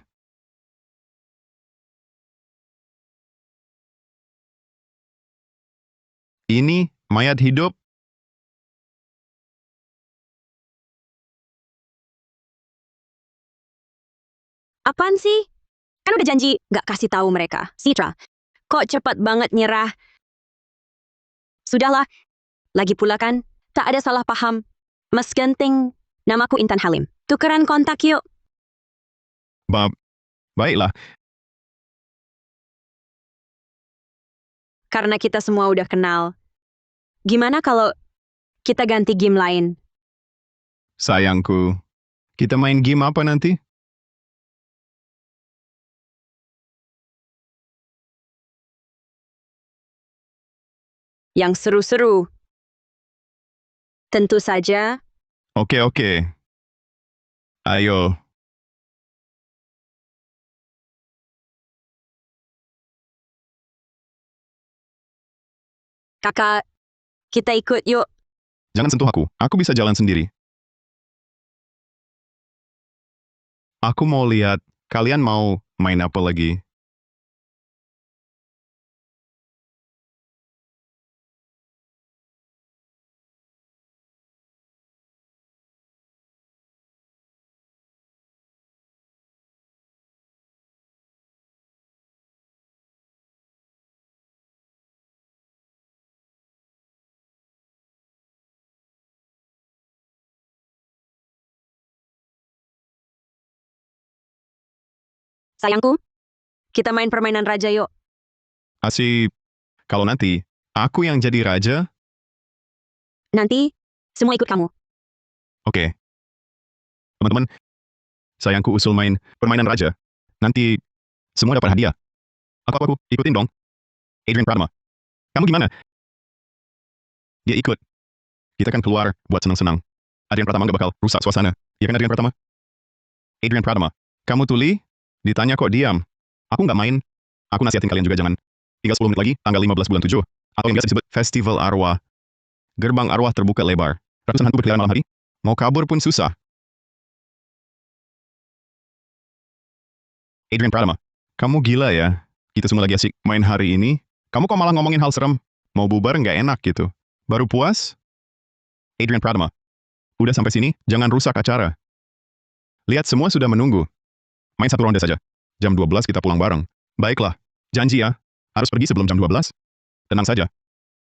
Ini mayat hidup Apaan sih? Kan udah janji gak kasih tahu mereka. Citra, kok cepat banget nyerah? Sudahlah, lagi pula kan, tak ada salah paham. Mas Genting, namaku Intan Halim. Tukeran kontak yuk. Baiklah. Karena kita semua udah kenal. Gimana kalau kita ganti game lain? Sayangku, kita main game apa nanti? Yang seru-seru. Tentu saja, Oke. Ayo. kakak, kita ikut yuk. Jangan sentuh aku. Aku bisa jalan sendiri. Aku mau lihat kalian mau main apa lagi. Sayangku, kita main permainan raja yuk. Asik. Kalau nanti aku yang jadi raja, Nanti, semua ikut kamu. oke. Teman-teman, sayangku usul main permainan raja. Nanti semua dapat hadiah. Aku ikutin dong. Adrian Pratama. Kamu gimana? Dia ikut. Kita kan keluar buat senang-senang. Adrian Pratama nggak bakal rusak suasana. Iya kan Adrian Pratama? Adrian Pratama. Kamu tuli? Ditanya kok diam. Aku nggak main. Aku nasihatin kalian juga jangan. Tinggal 10 menit lagi, tanggal 15 bulan 7. Atau yang biasa disebut Festival Arwah. Gerbang arwah terbuka lebar. Ratusan hantu berkeliaran malam hari. Mau kabur pun susah. Adrian Pratama. Kamu gila ya? Kita semua lagi asik main hari ini. Kamu kok malah ngomongin hal serem? Mau bubar nggak enak gitu. Baru puas? Adrian Pratama. Udah sampai sini, jangan rusak acara. Lihat semua sudah menunggu. Main satu ronde saja. Jam 12 kita pulang bareng. Baiklah. Janji ya. Harus pergi sebelum jam 12. Tenang saja.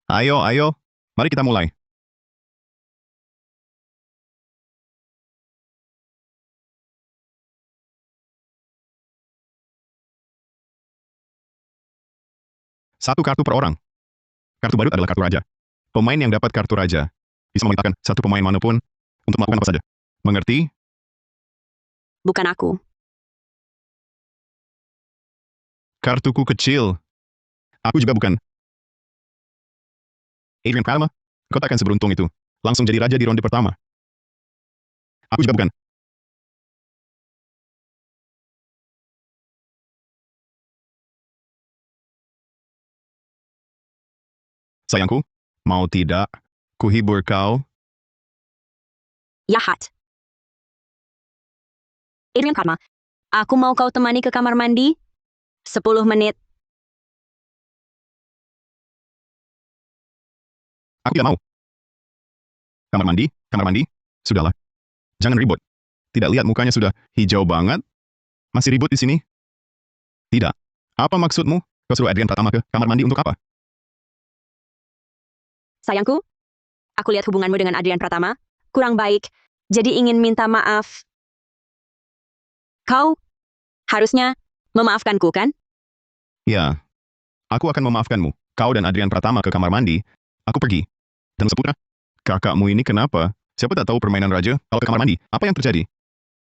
Ayo. Mari kita mulai. Satu kartu per orang. Kartu baru adalah kartu raja. Pemain yang dapat kartu raja bisa memerintahkan satu pemain manapun untuk melakukan apa saja. Mengerti? Bukan aku. Kartuku kecil. Aku juga bukan. Adrian Pratama, kau takkan seberuntung itu. Langsung jadi raja di ronde pertama. Aku juga bukan. Sayangku, mau tidak, kuhibur kau. Yahat. Adrian Karma, aku mau kau temani ke kamar mandi. 10 menit. Aku tidak mau. Kamar mandi. Sudahlah. Jangan ribut. Tidak lihat mukanya sudah hijau banget? Masih ribut di sini? Tidak. Apa maksudmu? Kau suruh Adrian Pratama ke kamar mandi untuk apa? Sayangku, aku lihat hubunganmu dengan Adrian Pratama kurang baik, jadi ingin minta maaf. Kau harusnya memaafkanku, kan? Ya. Aku akan memaafkanmu. Kau dan Adrian Pratama ke kamar mandi. Aku pergi. Dan Saputra, kakakmu ini kenapa? Siapa tak tahu permainan raja kalau ke kamar mandi. Apa yang terjadi?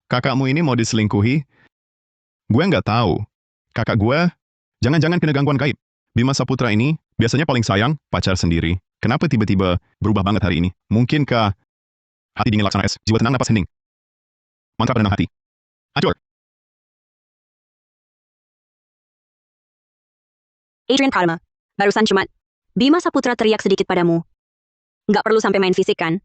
Kakakmu ini mau diselingkuhi? Gue nggak tahu. Kakak gue, jangan-jangan kena gangguan gaib. Bima Saputra ini biasanya paling sayang pacar sendiri. Kenapa tiba-tiba berubah banget hari ini? Mungkinkah hati dingin laksana es, jiwa tenang napas hening? Mantra penenang hati. Hancur. Adrian Pratama, barusan cuma Bima Saputra teriak sedikit padamu. Nggak perlu sampai main fisik, kan?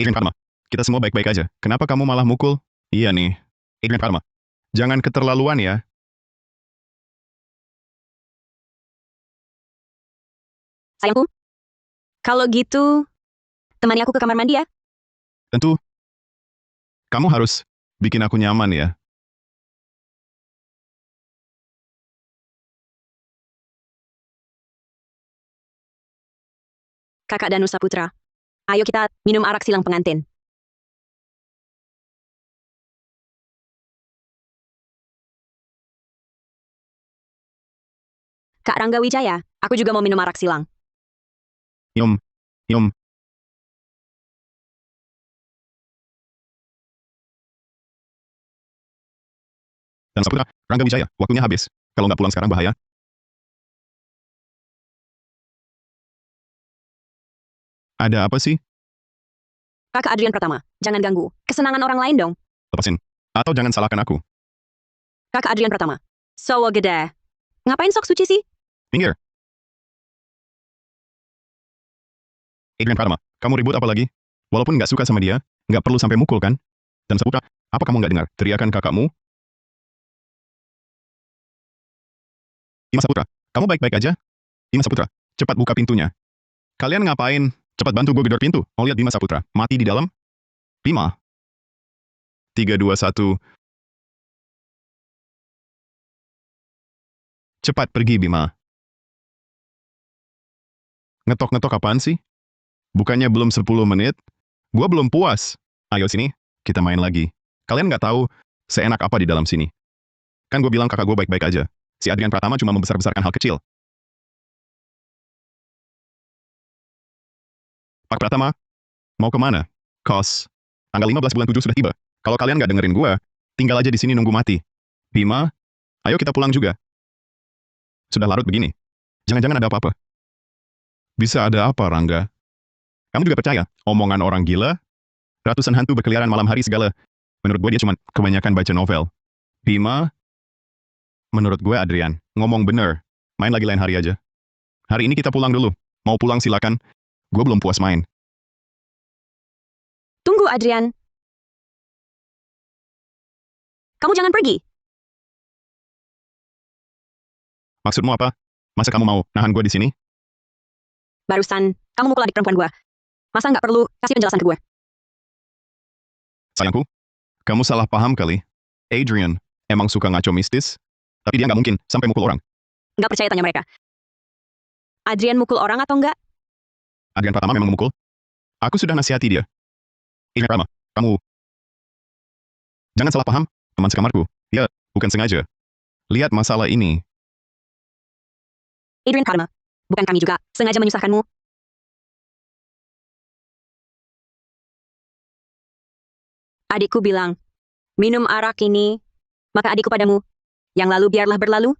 Adrian Pratama, kita semua baik-baik aja. Kenapa kamu malah mukul? Iya nih. Adrian Pratama, jangan keterlaluan ya. Sayangku, kalau gitu, temani aku ke kamar mandi ya. Tentu, kamu harus bikin aku nyaman ya. Kakak dan Nusa Putra. Ayo kita minum arak silang pengantin. Kak Rangga Wijaya, aku juga mau minum arak silang. Yum, yum. Dan Saputra, Rangga Wijaya, waktunya habis. Kalau nggak pulang sekarang bahaya. Ada apa sih? Kakak Adrian Pratama, jangan ganggu. Kesenangan orang lain dong. Lepasin. Atau jangan salahkan aku. Kakak Adrian Pratama. Sowo gede. Ngapain sok suci sih? Minggir. Adrian Pratama, kamu ribut apa lagi? Walaupun nggak suka sama dia, nggak perlu sampai mukul kan? Dan Saputra, apa kamu nggak dengar teriakan kakakmu? Dimas Saputra, kamu baik-baik aja? Dimas Saputra, cepat buka pintunya. Kalian ngapain? Cepat bantu gue gedor pintu. Mau lihat Dimas Saputra mati di dalam? 5, 3, 2, 1. Cepat pergi, Bima. Ngetok-ngetok apaan sih? Bukannya belum 10 menit? Gua belum puas. Ayo sini, kita main lagi. Kalian nggak tahu seenak apa di dalam sini. Kan gue bilang kakak gue baik-baik aja. Si Adrian Pratama cuma membesar-besarkan hal kecil. Pak Pratama, mau kemana? Kos. Tanggal 15 bulan 7 sudah tiba. Kalau kalian nggak dengerin gue, tinggal aja di sini nunggu mati. Bima, ayo kita pulang juga. Sudah larut begini. Jangan-jangan ada apa-apa. Bisa ada apa, Rangga? Kamu juga percaya? Omongan orang gila? Ratusan hantu berkeliaran malam hari segala. Menurut gue dia cuma kebanyakan baca novel. Bima, menurut gue Adrian, ngomong bener. Main lagi lain hari aja. Hari ini kita pulang dulu. Mau pulang silakan. Gue belum puas main. Tunggu Adrian. Kamu jangan pergi. Maksudmu apa? Masa kamu mau nahan gue di sini? Barusan, kamu mukul adik perempuan gue. Masa nggak perlu kasih penjelasan ke gue? Sayangku, kamu salah paham kali. Adrian emang suka ngaco mistis, tapi dia nggak mungkin sampai mukul orang. Nggak percaya tanya mereka. Adrian mukul orang atau enggak? Adrian Pratama memang memukul. Aku sudah nasihati dia. Adrian Pratama, kamu jangan salah paham, teman sekamarku. Dia bukan sengaja. Lihat masalah ini. Adrian Pratama. Bukan kami juga sengaja menyusahkanmu. Adikku bilang, minum arak ini, maka adikku padamu. Yang lalu biarlah berlalu.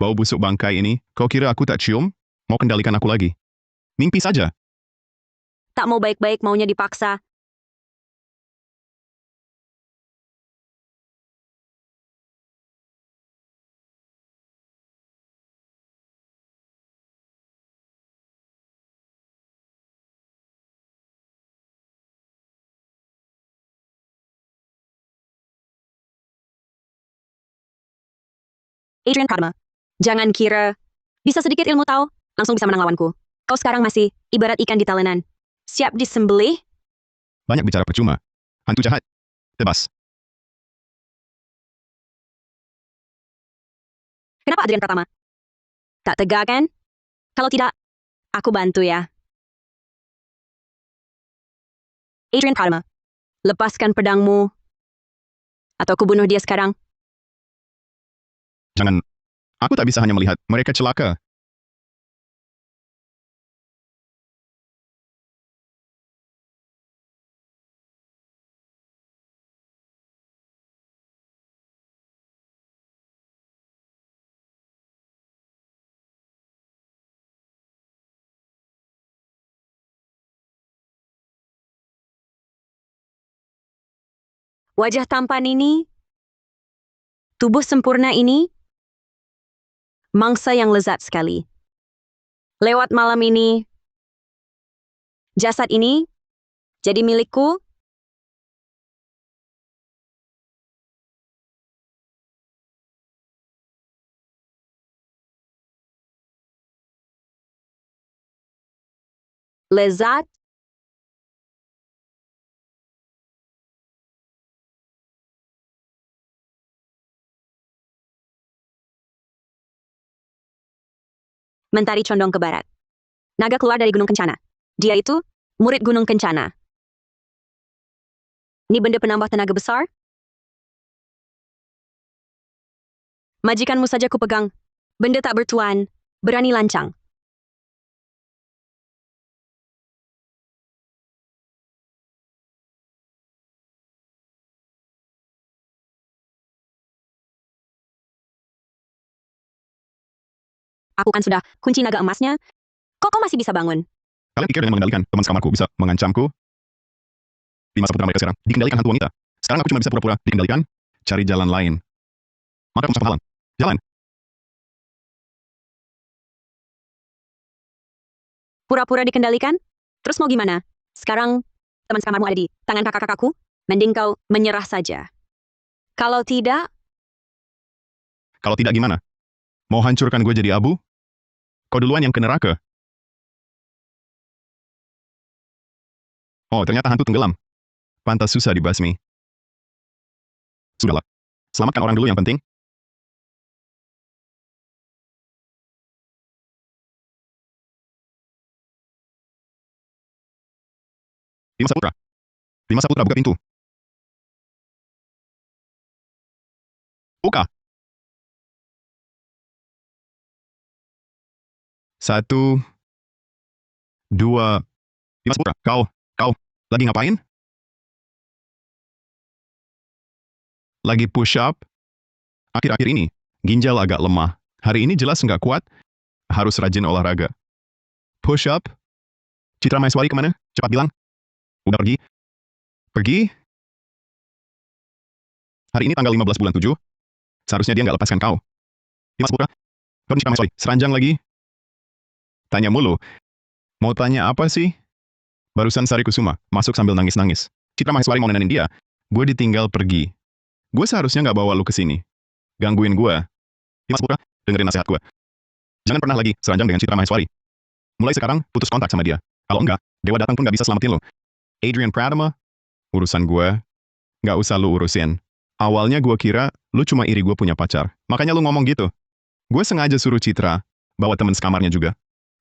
Bau busuk bangkai ini, kau kira aku tak cium? Mau kendalikan aku lagi? Mimpi saja. Tak mau baik-baik maunya dipaksa. Adrian Pratama. Jangan kira bisa sedikit ilmu tahu, langsung bisa menang lawanku. Kau sekarang masih ibarat ikan di talenan. Siap disembelih? Banyak bicara percuma. Hantu jahat. Tebas. Kenapa Adrian Pratama? Tak tegak kan? Kalau tidak, aku bantu ya. Adrian Pratama, lepaskan pedangmu. Atau aku bunuh dia sekarang. Jangan. Aku tak bisa hanya melihat mereka celaka. Wajah tampan ini, tubuh sempurna ini, mangsa yang lezat sekali. Lewat malam ini, jasad ini jadi milikku. Lezat, Mentari condong ke barat. Naga keluar dari Gunung Kencana. Dia itu murid Gunung Kencana. Ini benda penambah tenaga besar? Majikanmu saja kupegang. Benda tak bertuan, berani lancang. Aku kan sudah kunci naga emasnya. Kok kau masih bisa bangun? Kalian pikir dengan mengendalikan teman sekamarku bisa mengancamku? 5 saputra mereka sekarang dikendalikan hantu wanita. Sekarang aku cuma bisa pura-pura dikendalikan. Cari jalan lain. Maka pemusnah penghalang. Jalan. Pura-pura dikendalikan? Terus mau gimana? Sekarang teman sekamarmu ada di tangan kakak-kakakku. Mending kau menyerah saja. Kalau tidak, Kalau tidak gimana? Mau hancurkan gue jadi abu? Kau duluan yang ke neraka. Oh, ternyata hantu tenggelam. Pantas susah dibasmi. Sudahlah. Selamatkan orang dulu yang penting. Lima Saputra. Lima Saputra, buka pintu. Buka. 1, 2, 5 Saputra. Kau, lagi ngapain? Lagi push up? Akhir-akhir ini, ginjal agak lemah. Hari ini jelas nggak kuat. Harus rajin olahraga. Push up? Citra Maeswari kemana? Cepat bilang. Udah pergi? Pergi? Hari ini tanggal 15 bulan 7. Seharusnya dia nggak lepaskan kau. 5 Saputra. Kau Citra Maeswari. Seranjang lagi? Tanya mulu. Mau tanya apa sih? Barusan Sari Kusuma masuk sambil nangis-nangis. Citra Maheswari mau nenenin dia. Gue ditinggal pergi. Gue seharusnya nggak bawa lu ke sini. Gangguin gue. Mas Putra, dengerin nasihat gue. Jangan pernah lagi seranjang dengan Citra Maheswari. Mulai sekarang, putus kontak sama dia. Kalau enggak, Dewa datang pun nggak bisa selamatin lu. Adrian Pratama, urusan gue, nggak usah lu urusin. Awalnya gue kira lu cuma iri gue punya pacar. Makanya lu ngomong gitu. Gue sengaja suruh Citra bawa temen sekamarnya juga.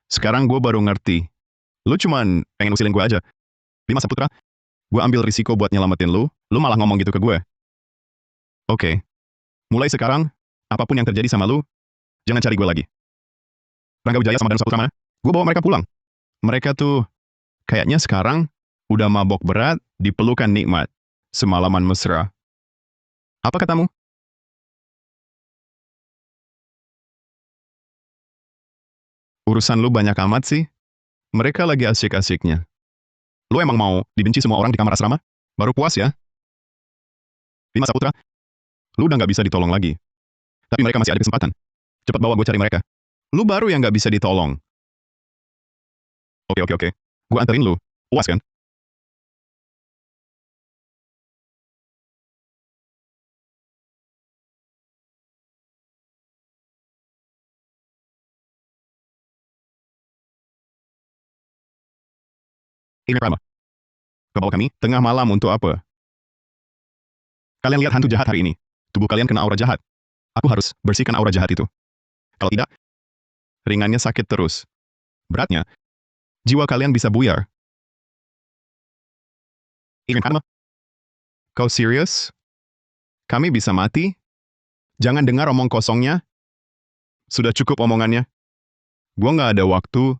Sekarang gue baru ngerti. Lu cuman pengen usilin gue aja. Lima Saputra, gue ambil risiko buat nyelamatin lu malah ngomong gitu ke gue. Oke. Mulai sekarang, apapun yang terjadi sama lu, jangan cari gue lagi. Rangga Wijaya sama Danu Saputra mana? Gue bawa mereka pulang. Mereka tuh, kayaknya sekarang, udah mabok berat, di pelukan nikmat. Semalaman mesra. Apa katamu? Urusan lu banyak amat sih. Mereka lagi asik-asiknya. Lu emang mau dibenci semua orang di kamar asrama? Baru puas ya? Lima Saputra, lu udah nggak bisa ditolong lagi. Tapi mereka masih ada kesempatan. Cepat bawa gue cari mereka. Lu baru yang nggak bisa ditolong. Oke. Gue anterin lu. Puas kan? Ini Rama. Kebawa kami, tengah malam untuk apa? Kalian lihat hantu jahat hari ini. Tubuh kalian kena aura jahat. Aku harus bersihkan aura jahat itu. Kalau tidak, ringannya sakit terus. Beratnya, jiwa kalian bisa buyar. Ini Rama. Kau serius? Kami bisa mati? Jangan dengar omong kosongnya. Sudah cukup omongannya. Gua nggak ada waktu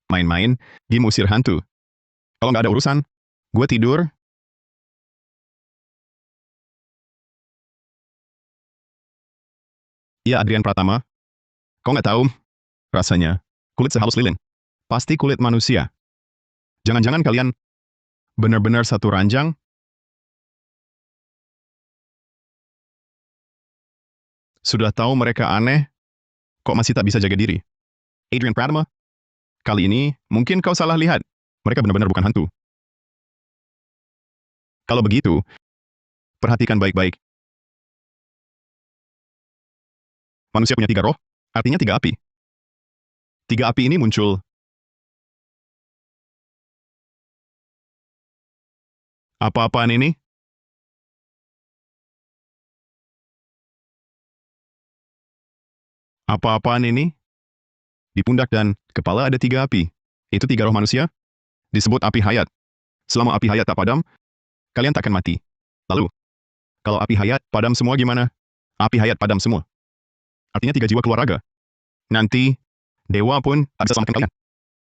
main-main, game usir hantu. Kalau nggak ada urusan, gue tidur. Iya, Adrian Pratama. Kau nggak tahu rasanya. Kulit sehalus lilin. Pasti kulit manusia. Jangan-jangan kalian benar-benar satu ranjang? Sudah tahu mereka aneh, kok masih tak bisa jaga diri? Adrian Pratama, kali ini mungkin kau salah lihat. Mereka benar-benar bukan hantu. Kalau begitu, perhatikan baik-baik. Manusia punya 3 roh, artinya 3 api. 3 api ini muncul. Apa-apaan ini? Apa-apaan ini? Di pundak dan kepala ada 3 api. Itu 3 roh manusia, disebut api hayat. Selama api hayat tak padam, kalian takkan mati. Lalu, kalau api hayat padam semua gimana? Api hayat padam semua. Artinya 3 jiwa keluar raga. Nanti, dewa pun tak bisa selamatkan kalian.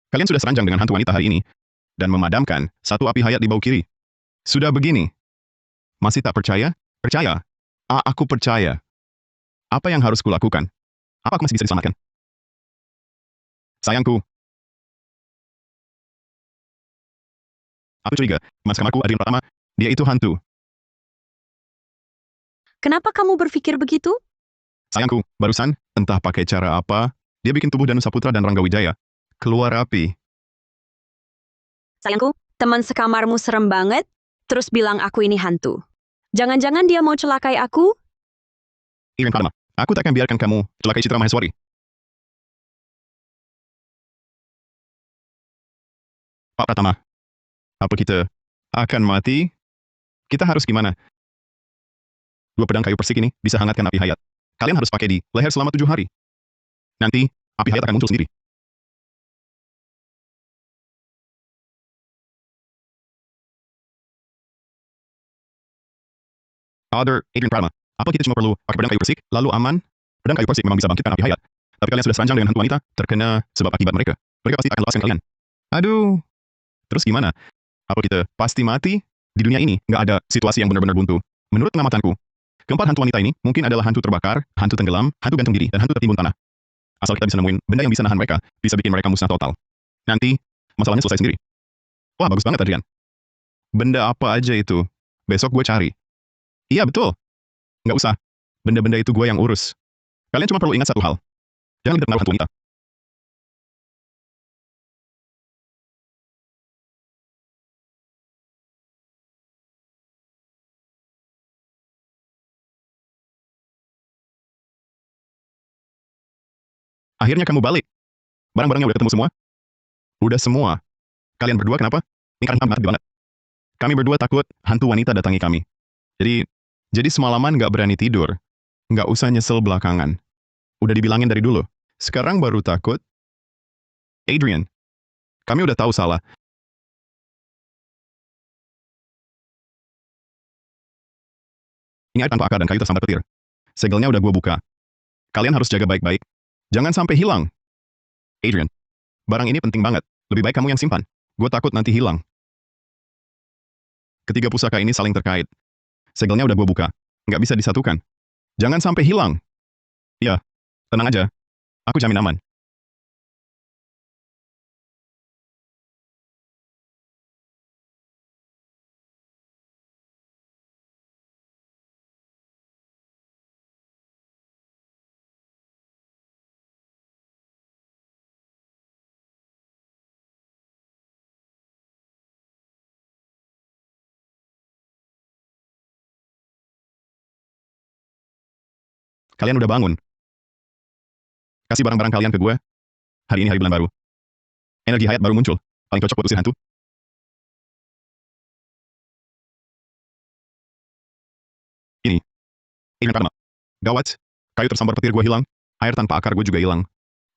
Kalian sudah seranjang dengan hantu wanita hari ini, dan memadamkan 1 api hayat di bau kiri. Sudah begini. Masih tak percaya? Percaya. Aku percaya. Apa yang harus kulakukan? Apa aku masih bisa diselamatkan? Sayangku. Aku curiga, teman sekamarku Adrian Pratama, dia itu hantu. Kenapa kamu berpikir begitu? Sayangku, barusan, entah pakai cara apa, dia bikin tubuh Danu Saputra dan Rangga Wijaya keluar api. Sayangku, teman sekamarmu serem banget, terus bilang aku ini hantu. Jangan-jangan dia mau celakai aku? Adrian Pratama, aku takkan biarkan kamu celakai Citra Maheswari. Pak Pratama, apa kita akan mati? Kita harus gimana? 2 pedang kayu persik ini bisa hangatkan api hayat. Kalian harus pakai di leher selama 7 hari. Nanti, api hayat akan muncul sendiri. Adrian Pratama, apa kita cuma perlu pakai pedang kayu persik, lalu aman? Pedang kayu persik memang bisa bangkitkan api hayat. Tapi kalian sudah seranjang dengan hantu wanita, terkena sebab akibat mereka. Mereka pasti akan lepaskan kalian. Aduh. Terus gimana? Apa kita pasti mati? Di dunia ini, nggak ada situasi yang benar-benar buntu. Menurut pengamatanku, keempat hantu wanita ini mungkin adalah hantu terbakar, hantu tenggelam, hantu gantung diri, dan hantu tertimbun tanah. Asal kita bisa nemuin benda yang bisa nahan mereka, bisa bikin mereka musnah total. Nanti, masalahnya selesai sendiri. Wah, bagus banget, Adrian. Benda apa aja itu? Besok gue cari. Iya, betul. Nggak usah. Benda-benda itu gue yang urus. Kalian cuma perlu ingat satu hal. Jangan lihat pengaruh hantu wanita. Akhirnya kamu balik. Barang-barangnya udah ketemu semua? Udah semua. Kalian berdua kenapa? Ini karena mati banget. Kami berdua takut hantu wanita datangi kami. Jadi semalaman nggak berani tidur. Nggak usah nyesel belakangan. Udah dibilangin dari dulu. Sekarang baru takut. Adrian, kami udah tahu salah. Ingat tanpa akar dan kayu tersambar petir. Segelnya udah gue buka. Kalian harus jaga baik-baik. Jangan sampai hilang. Adrian, barang ini penting banget. Lebih baik kamu yang simpan. Gue takut nanti hilang. Ketiga pusaka ini saling terkait. Segelnya udah gue buka. Nggak bisa disatukan. Jangan sampai hilang. Ya, tenang aja. Aku jamin aman. Kalian udah bangun. Kasih barang-barang kalian ke gue. Hari ini hari bulan baru. Energi hayat baru muncul. Paling cocok buat usir hantu. Ini. Adrian Pratama. Gawat. Kayu tersambar petir gue hilang. Air tanpa akar gue juga hilang.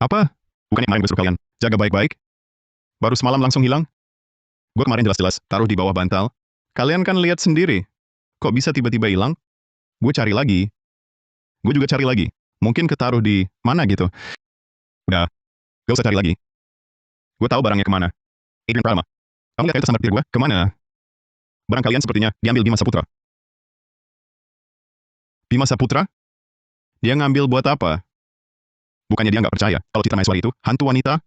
Apa? Bukannya kemarin gue suruh kalian jaga baik-baik? Baru semalam langsung hilang? Gue kemarin jelas-jelas taruh di bawah bantal. Kalian kan lihat sendiri. Kok bisa tiba-tiba hilang? Gue cari lagi. Gue juga cari lagi. Mungkin ketaruh di mana gitu. Udah. Gak usah cari lagi. Gue tahu barangnya kemana. Adrian Pratama. Kamu lihat kayu tersambar petir gue? Kemana? Barang kalian sepertinya diambil Bima Saputra. Bima Saputra? Dia ngambil buat apa? Bukannya dia nggak percaya kalau Citra Maheswari itu hantu wanita?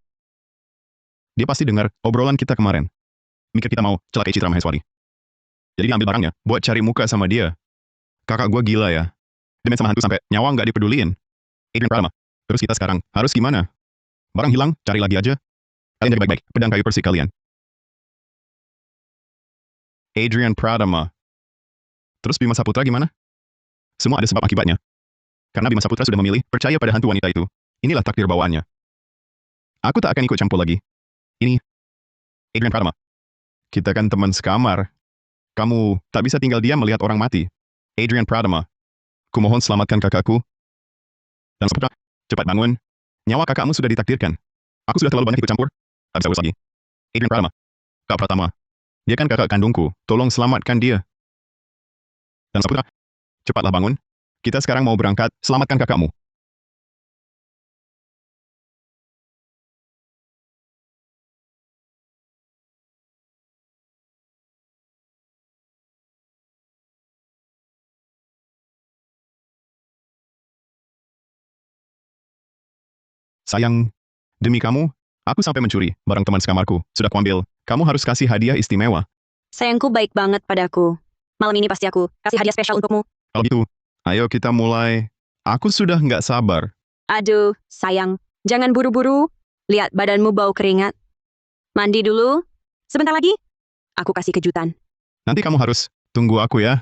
Dia pasti dengar obrolan kita kemarin. Mikir kita mau celakai Citra Maheswari. Jadi dia ambil barangnya buat cari muka sama dia. Kakak gue gila ya. Dia main sama hantu sampai nyawa nggak dipeduliin. Adrian Pratama. Terus kita sekarang harus gimana? Barang hilang, cari lagi aja. Kalian jaga baik-baik pedang kayu persik kalian. Adrian Pratama. Terus Bima Saputra gimana? Semua ada sebab akibatnya. Karena Bima Saputra sudah memilih percaya pada hantu wanita itu. Inilah takdir bawaannya. Aku tak akan ikut campur lagi. Ini Adrian Pratama. Kita kan teman sekamar. Kamu tak bisa tinggal diam melihat orang mati. Adrian Pratama. Kumohon selamatkan kakakku. Dan Saputra, cepat bangun. Nyawa kakakmu sudah ditakdirkan. Aku sudah terlalu banyak ikut campur. Tak bisa urus lagi. Adrian Pratama. Kak Pratama. Dia kan kakak kandungku. Tolong selamatkan dia. Dan Saputra, cepatlah bangun. Kita sekarang mau berangkat. Selamatkan kakakmu. Sayang, demi kamu, aku sampai mencuri barang teman sekamarku. Sudah kuambil. Kamu harus kasih hadiah istimewa. Sayangku baik banget padaku. Malam ini pasti aku kasih hadiah spesial untukmu. Kalau gitu, ayo kita mulai. Aku sudah nggak sabar. Aduh, sayang. Jangan buru-buru. Lihat badanmu bau keringat. Mandi dulu. Sebentar lagi, aku kasih kejutan. Nanti kamu harus tunggu aku ya.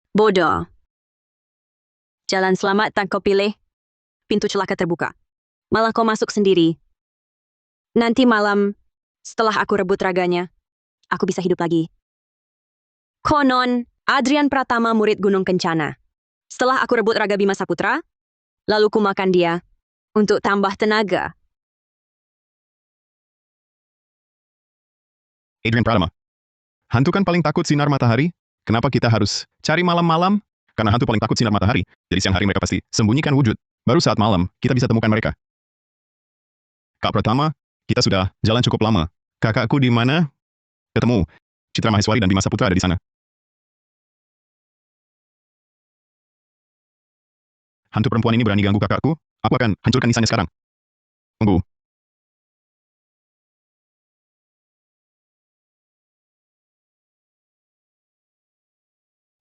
Bodoh. Jalan selamat tak kau pilih. Pintu celaka terbuka. Malah kau masuk sendiri. Nanti malam, setelah aku rebut raganya, aku bisa hidup lagi. Konon, Adrian Pratama murid Gunung Kencana. Setelah aku rebut raga Bima Saputra, lalu ku makan dia untuk tambah tenaga. Adrian Pratama. Hantu kan paling takut sinar matahari. Kenapa kita harus cari malam-malam? Karena hantu paling takut sinar matahari. Jadi siang hari mereka pasti sembunyikan wujud. Baru saat malam, kita bisa temukan mereka. Kak Pratama, kita sudah jalan cukup lama. Kakakku di mana? Ketemu. Citra Maheswari dan Bima Saputra ada di sana. Hantu perempuan ini berani ganggu kakakku. Aku akan hancurkan nisannya sekarang. Tunggu.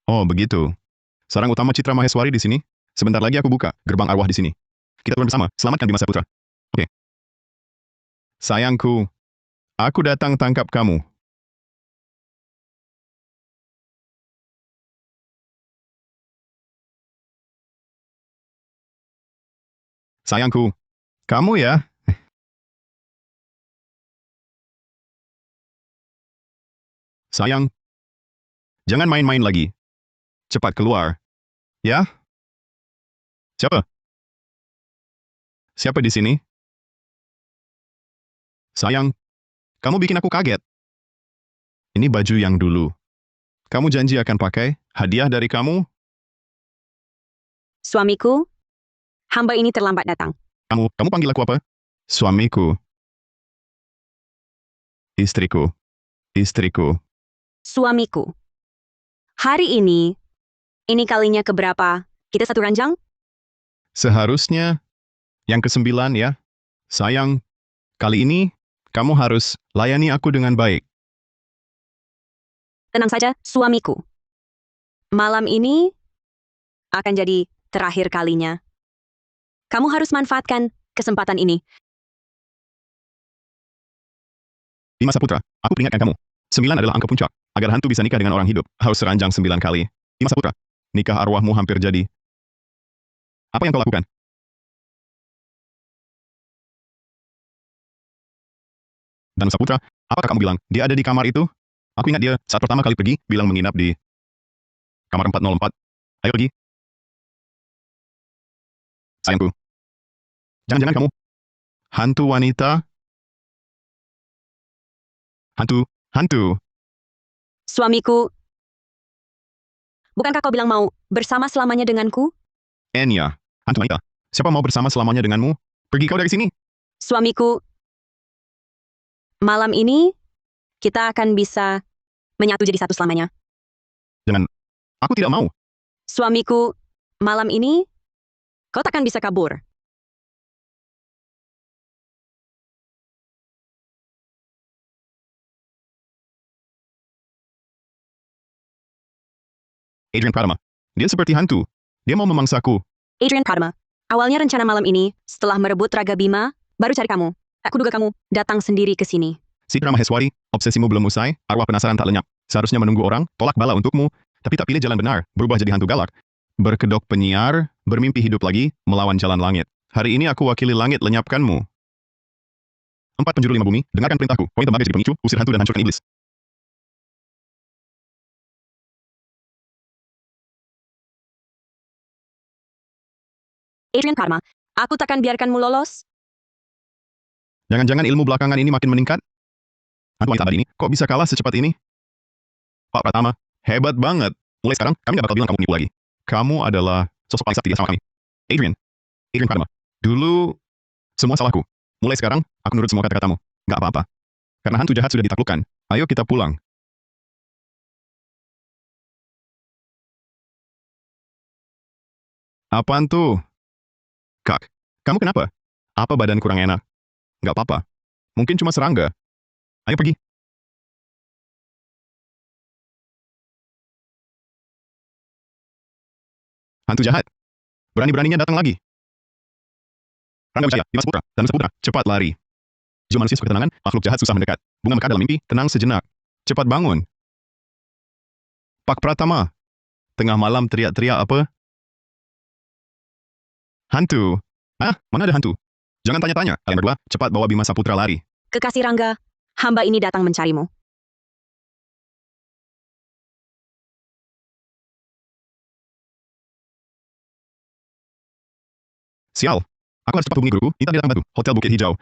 Oh, begitu. Sarang utama Citra Maheswari di sini. Sebentar lagi aku buka gerbang arwah di sini. Kita turun bersama. Selamatkan Bima Saputra. Oke. Sayangku, aku datang tangkap kamu. Sayangku, kamu ya. Sayang, jangan main-main lagi. Cepat keluar. Ya? Siapa? Siapa di sini? Sayang, kamu bikin aku kaget. Ini baju yang dulu. Kamu janji akan pakai hadiah dari kamu? Suamiku, hamba ini terlambat datang. Kamu panggil aku apa? Suamiku. Istriku. Istriku. Suamiku. Hari ini kalinya keberapa? Kita satu ranjang? Seharusnya yang ke-9 ya. Sayang, kali ini kamu harus layani aku dengan baik. Tenang saja, suamiku. Malam ini akan jadi terakhir kalinya. Kamu harus manfaatkan kesempatan ini. Bima Saputra, aku peringatkan kamu. 9 adalah angka puncak. Agar hantu bisa nikah dengan orang hidup, harus seranjang 9 kali. Bima Saputra, nikah arwahmu hampir jadi. Apa yang kau lakukan? Dan Saputra, apakah kamu bilang dia ada di kamar itu? Aku ingat dia saat pertama kali pergi, bilang menginap di kamar 404. Ayo pergi. Sayangku. Jangan-jangan kamu hantu wanita? Hantu, hantu. Suamiku, bukankah kau bilang mau bersama selamanya denganku? Enya, hantu wanita. Siapa mau bersama selamanya denganmu? Pergi kau dari sini. Suamiku, malam ini kita akan bisa menyatu jadi satu selamanya. Jangan. Aku tidak mau. Suamiku, malam ini kau takkan bisa kabur. Adrian Pratama. Dia seperti hantu. Dia mau memangsaku. Adrian Pratama, awalnya rencana malam ini, setelah merebut Raga Bima, baru cari kamu. Aku duga kamu datang sendiri ke sini. Citra Maheswari, obsesimu belum usai, arwah penasaran tak lenyap. Seharusnya menunggu orang, tolak bala untukmu, tapi tak pilih jalan benar, berubah jadi hantu galak. Berkedok penyiar, bermimpi hidup lagi, melawan jalan langit. Hari ini aku wakili langit lenyapkanmu. 4 penjuru 5 bumi, dengarkan perintahku. Koin tembaga jadi pemicu, usir hantu dan hancurkan iblis. Adrian Parma, aku takkan biarkanmu lolos. Jangan-jangan ilmu belakangan ini makin meningkat? Hantu wanita abadi ini, kok bisa kalah secepat ini? Pak Pratama, hebat banget. Mulai sekarang, kami gak bakal bilang kamu penipu lagi. Kamu adalah sosok paling sakti sama kami. Adrian. Adrian Pratama. Dulu, semua salahku. Mulai sekarang, aku nurut semua kata-katamu. Gak apa-apa. Karena hantu jahat sudah ditaklukkan. Ayo kita pulang. Apaan tuh? Kak, kamu kenapa? Apa badan kurang enak? Gak apa-apa. Mungkin cuma serangga. Ayo pergi. Hantu jahat. Berani-beraninya datang lagi. Rangga Wijaya, Dimas Putra, dan Putra, cepat lari. Jiwa manusia suka ketenangan, makhluk jahat susah mendekat. Bunga mekar dalam mimpi, tenang sejenak. Cepat bangun. Pak Pratama. Tengah malam teriak-teriak apa? Hantu. Ah, mana ada hantu? Jangan tanya-tanya. Kalian berdua, cepat bawa Bima Saputra lari. Kekasih Rangga, hamba ini datang mencarimu. Sial. Aku harus cepat hubungi guruku. Intan di datang batu. Hotel Bukit Hijau.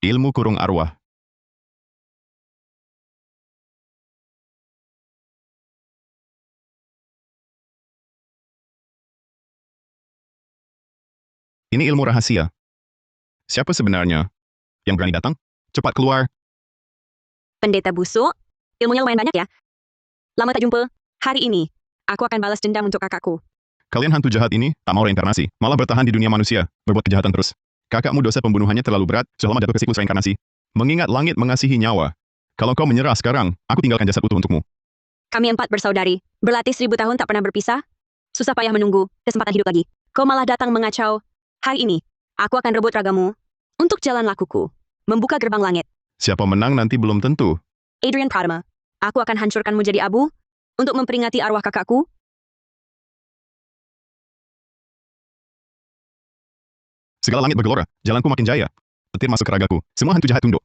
Ilmu kurung arwah. Ini ilmu rahasia. Siapa sebenarnya yang berani datang? Cepat keluar. Pendeta busuk, ilmunya lumayan banyak ya. Lama tak jumpa. Hari ini, aku akan balas dendam untuk kakakku. Kalian hantu jahat ini tak mau reinkarnasi, malah bertahan di dunia manusia, berbuat kejahatan terus. Kakakmu dosa pembunuhannya terlalu berat, selama jatuh ke siklus reinkarnasi. Mengingat langit mengasihi nyawa. Kalau kau menyerah sekarang, aku tinggalkan jasad utuh untukmu. Kami 4 bersaudari, berlatih 1000 tahun tak pernah berpisah. Susah payah menunggu kesempatan hidup lagi. Kau malah datang mengacau. Hari ini, aku akan rebut ragamu untuk jalan lakuku. Membuka gerbang langit. Siapa menang nanti belum tentu. Adrian Pratama, aku akan hancurkanmu jadi abu untuk memperingati arwah kakakku. Segala langit bergelora, jalanku makin jaya. Petir masuk ke ragaku, semua hantu jahat tunduk.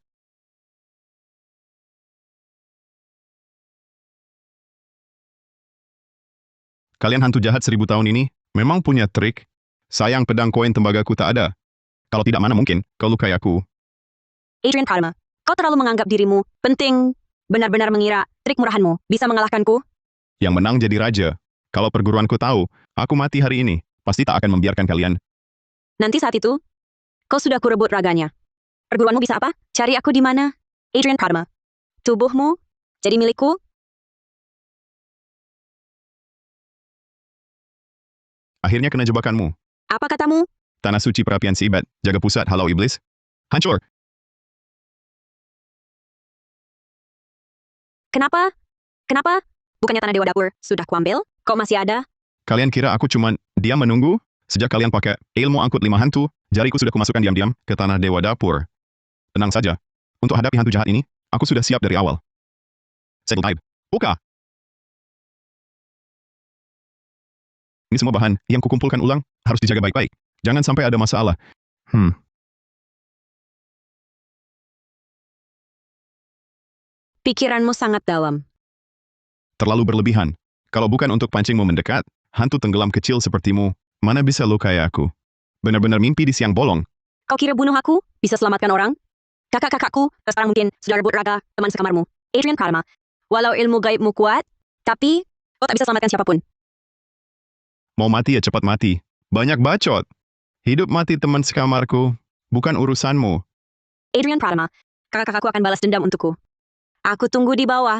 Kalian hantu jahat 1000 tahun ini memang punya trik. Sayang pedang koin tembagaku tak ada. Kalau tidak mana mungkin kau lukai aku. Adrian Pratama, kau terlalu menganggap dirimu penting. Benar-benar mengira trik murahanmu bisa mengalahkanku. Yang menang jadi raja. Kalau perguruanku tahu, aku mati hari ini, pasti tak akan membiarkan kalian. Nanti saat itu, kau sudah kurebut raganya. Perguruanmu bisa apa? Cari aku di mana? Adrian Pratama. Tubuhmu jadi milikku. Akhirnya kena jebakanmu. Apa katamu? Tanah suci perapian Sibat, jaga pusat halau iblis. Hancur. Kenapa? Kenapa? Bukannya tanah Dewa Dapur sudah kuambil? Kok masih ada? Kalian kira aku cuman diam menunggu? Sejak kalian pakai ilmu angkut 5 hantu, jariku sudah kumasukkan diam-diam ke tanah Dewa Dapur. Tenang saja. Untuk hadapi hantu jahat ini, aku sudah siap dari awal. Settle type. Buka! Ini semua bahan yang kukumpulkan ulang, harus dijaga baik-baik. Jangan sampai ada masalah. Pikiranmu sangat dalam. Terlalu berlebihan. Kalau bukan untuk pancingmu mendekat, hantu tenggelam kecil sepertimu, mana bisa lukai aku? Benar-benar mimpi di siang bolong. Kau kira bunuh aku bisa selamatkan orang? Kakak-kakakku sekarang mungkin sudah rebut raga teman sekamarmu, Adrian Pratama. Walau ilmu gaibmu kuat, tapi kau tak bisa selamatkan siapapun. Mau mati ya cepat mati. Banyak bacot. Hidup mati teman sekamarku, bukan urusanmu. Adrian Pratama, kakak-kakakku akan balas dendam untukku. Aku tunggu di bawah.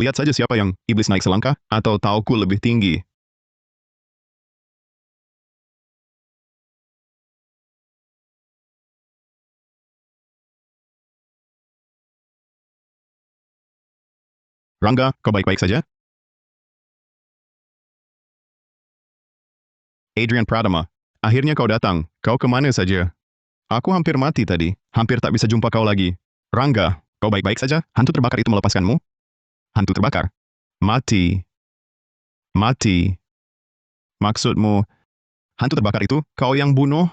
Lihat saja siapa yang iblis naik selangkah, atau tauku lebih tinggi. Rangga, kau baik-baik saja? Adrian Pratama, akhirnya kau datang. Kau kemana saja? Aku hampir mati tadi. Hampir tak bisa jumpa kau lagi. Rangga, kau baik-baik saja? Hantu terbakar itu melepaskanmu? Hantu terbakar? Mati. Mati. Maksudmu, hantu terbakar itu kau yang bunuh?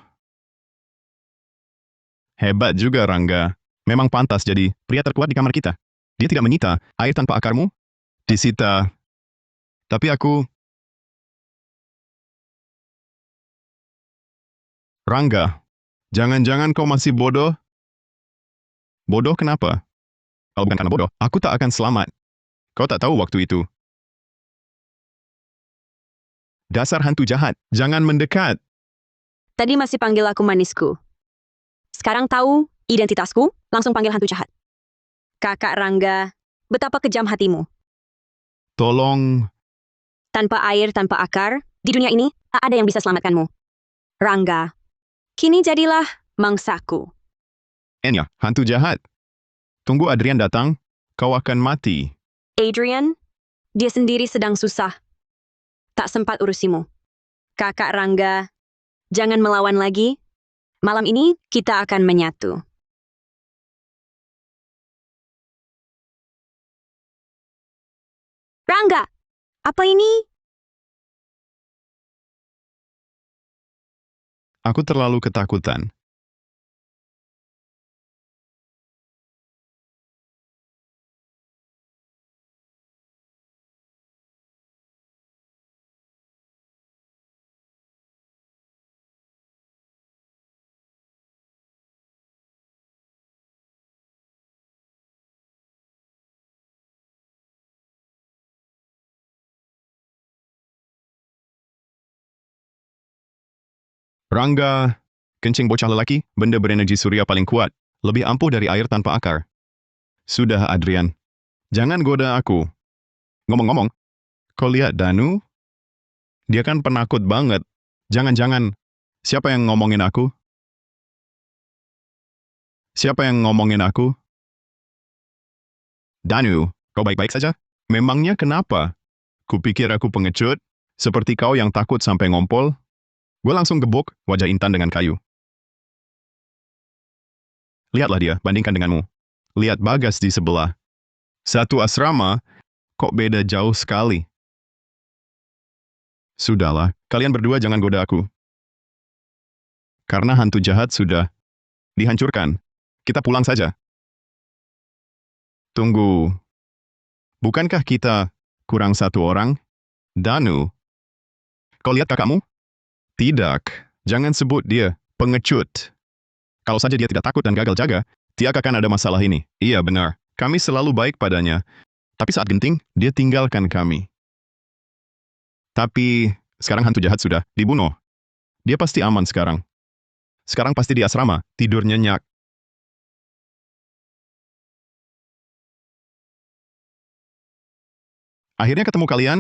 Hebat juga, Rangga. Memang pantas jadi pria terkuat di kamar kita. Dia tidak menyita air tanpa akarmu? Disita. Tapi aku... Rangga, jangan-jangan kau masih bodoh? Bodoh kenapa? Kalau bukan karena bodoh, aku tak akan selamat. Kau tak tahu waktu itu. Dasar hantu jahat, jangan mendekat. Tadi masih panggil aku manisku. Sekarang tahu identitasku, langsung panggil hantu jahat. Kakak Rangga, betapa kejam hatimu. Tolong, Tanpa air, tanpa akar, di dunia ini, tak ada yang bisa selamatkanmu. Rangga, kini jadilah mangsaku. Enya, hantu jahat. Tunggu Adrian datang, kau akan mati. Adrian, dia sendiri sedang susah. Tak sempat urusimu. Kakak Rangga, jangan melawan lagi. Malam ini kita akan menyatu. Rangga, apa ini? Aku terlalu ketakutan. Rangga, kencing bocah lelaki, benda berenergi surya paling kuat, lebih ampuh dari air tanpa akar. Sudah, Adrian. Jangan goda aku. Ngomong-ngomong, kau lihat Danu? Dia kan penakut banget. Jangan-jangan, siapa yang ngomongin aku? Siapa yang ngomongin aku? Danu, kau baik-baik saja? Memangnya kenapa? Kupikir aku pengecut, seperti kau yang takut sampai ngompol. Gue langsung gebuk wajah Intan dengan kayu. Lihatlah dia, bandingkan denganmu. Lihat Bagas di sebelah. Satu asrama, kok beda jauh sekali. Sudahlah, kalian berdua jangan goda aku. Karena hantu jahat sudah dihancurkan. Kita pulang saja. Tunggu. Bukankah kita kurang satu orang? Danu. Kau lihat kakakmu? Tidak. Jangan sebut dia pengecut. Kalau saja dia tidak takut dan gagal jaga, tidak akan ada masalah ini. Iya benar. Kami selalu baik padanya. Tapi saat genting, dia tinggalkan kami. Tapi sekarang hantu jahat sudah dibunuh. Dia pasti aman sekarang. Sekarang pasti di asrama, tidur nyenyak. Akhirnya ketemu kalian.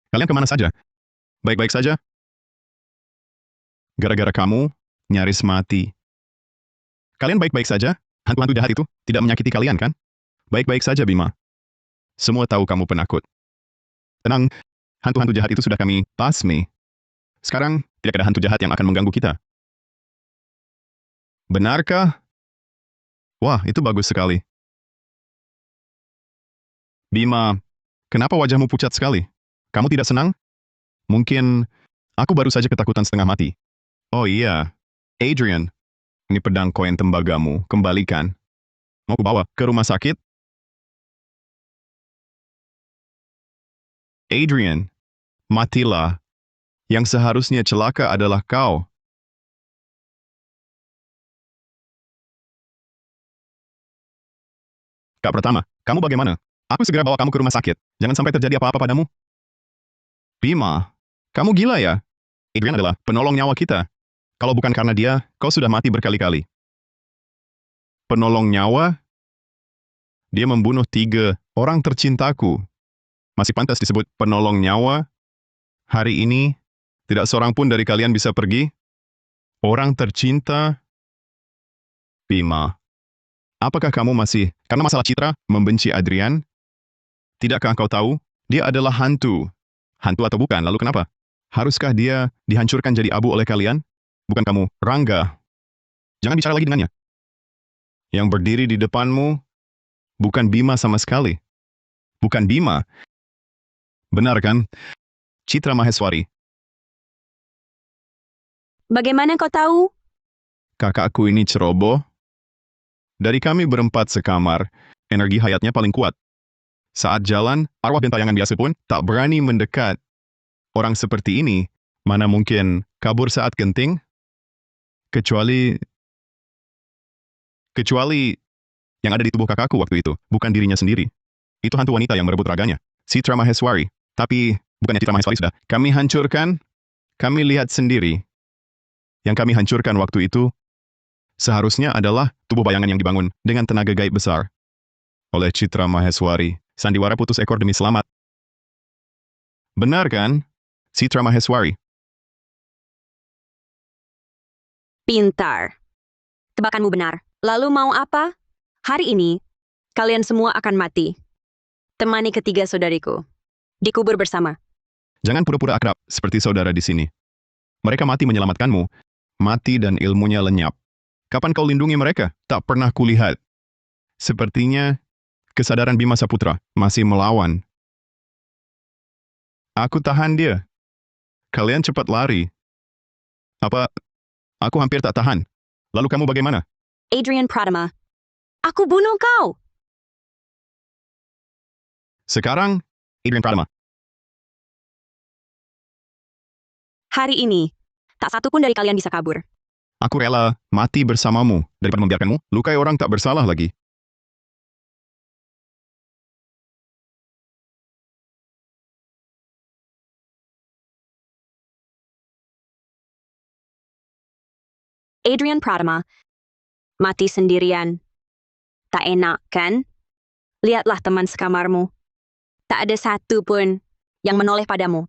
Kalian kemana saja? Baik-baik saja? Gara-gara kamu, nyaris mati. Kalian baik-baik saja? Hantu-hantu jahat itu tidak menyakiti kalian, kan? Baik-baik saja, Bima. Semua tahu kamu penakut. Tenang, hantu-hantu jahat itu sudah kami pasmi. Sekarang, tidak ada hantu jahat yang akan mengganggu kita. Benarkah? Wah, itu bagus sekali. Bima, kenapa wajahmu pucat sekali? Kamu tidak senang? Mungkin aku baru saja ketakutan setengah mati. Oh iya, Adrian, ini pedang koin tembagamu, kembalikan. Mau kubawa ke rumah sakit? Adrian, matilah. Yang seharusnya celaka adalah kau. Kak Pratama, kamu bagaimana? Aku segera bawa kamu ke rumah sakit. Jangan sampai terjadi apa-apa padamu. Bima, kamu gila ya? Adrian adalah penolong nyawa kita. Kalau bukan karena dia, kau sudah mati berkali-kali. Penolong nyawa? Dia membunuh 3 orang tercintaku. Masih pantas disebut penolong nyawa? Hari ini, tidak seorang pun dari kalian bisa pergi? Orang tercinta? Bima, Apakah kamu masih, karena masalah Citra, membenci Adrian? Tidakkah kau tahu? Dia adalah hantu. Hantu atau bukan, lalu kenapa? Haruskah dia dihancurkan jadi abu oleh kalian? Bukan kamu, Rangga. Jangan bicara lagi dengannya. Yang berdiri di depanmu, bukan Bima sama sekali. Bukan Bima. Benar kan? Citra Maheswari. Bagaimana kau tahu? Kakakku ini ceroboh. Dari kami berempat sekamar, energi hayatnya paling kuat. Saat jalan, arwah gentayangan biasa pun tak berani mendekat. Orang seperti ini, mana mungkin kabur saat genting? Kecuali yang ada di tubuh kakakku waktu itu, bukan dirinya sendiri. Itu hantu wanita yang merebut raganya. Citra Maheswari. Tapi, bukannya Citra Maheswari sudah. Kami hancurkan, kami lihat sendiri. Yang kami hancurkan waktu itu, seharusnya adalah tubuh bayangan yang dibangun dengan tenaga gaib besar. Oleh Citra Maheswari, sandiwara putus ekor demi selamat. Benar kan? Citra Maheswari. Pintar. Tebakanmu benar. Lalu mau apa? Hari ini, kalian semua akan mati. Temani ketiga saudariku. Dikubur bersama. Jangan pura-pura akrab seperti saudara di sini. Mereka mati menyelamatkanmu. Mati dan ilmunya lenyap. Kapan kau lindungi mereka? Tak pernah kulihat. Sepertinya kesadaran Bima Saputra masih melawan. Aku tahan dia. Kalian cepat lari. Apa? Aku hampir tak tahan. Lalu kamu bagaimana? Adrian Pratama. Aku bunuh kau. Sekarang, Adrian Pratama. Hari ini, tak satu pun dari kalian bisa kabur. Aku rela mati bersamamu daripada membiarkanmu lukai orang tak bersalah lagi. Adrian Pratama. Mati sendirian. Tak enak, kan? Lihatlah teman sekamarmu. Tak ada satu pun yang menoleh padamu.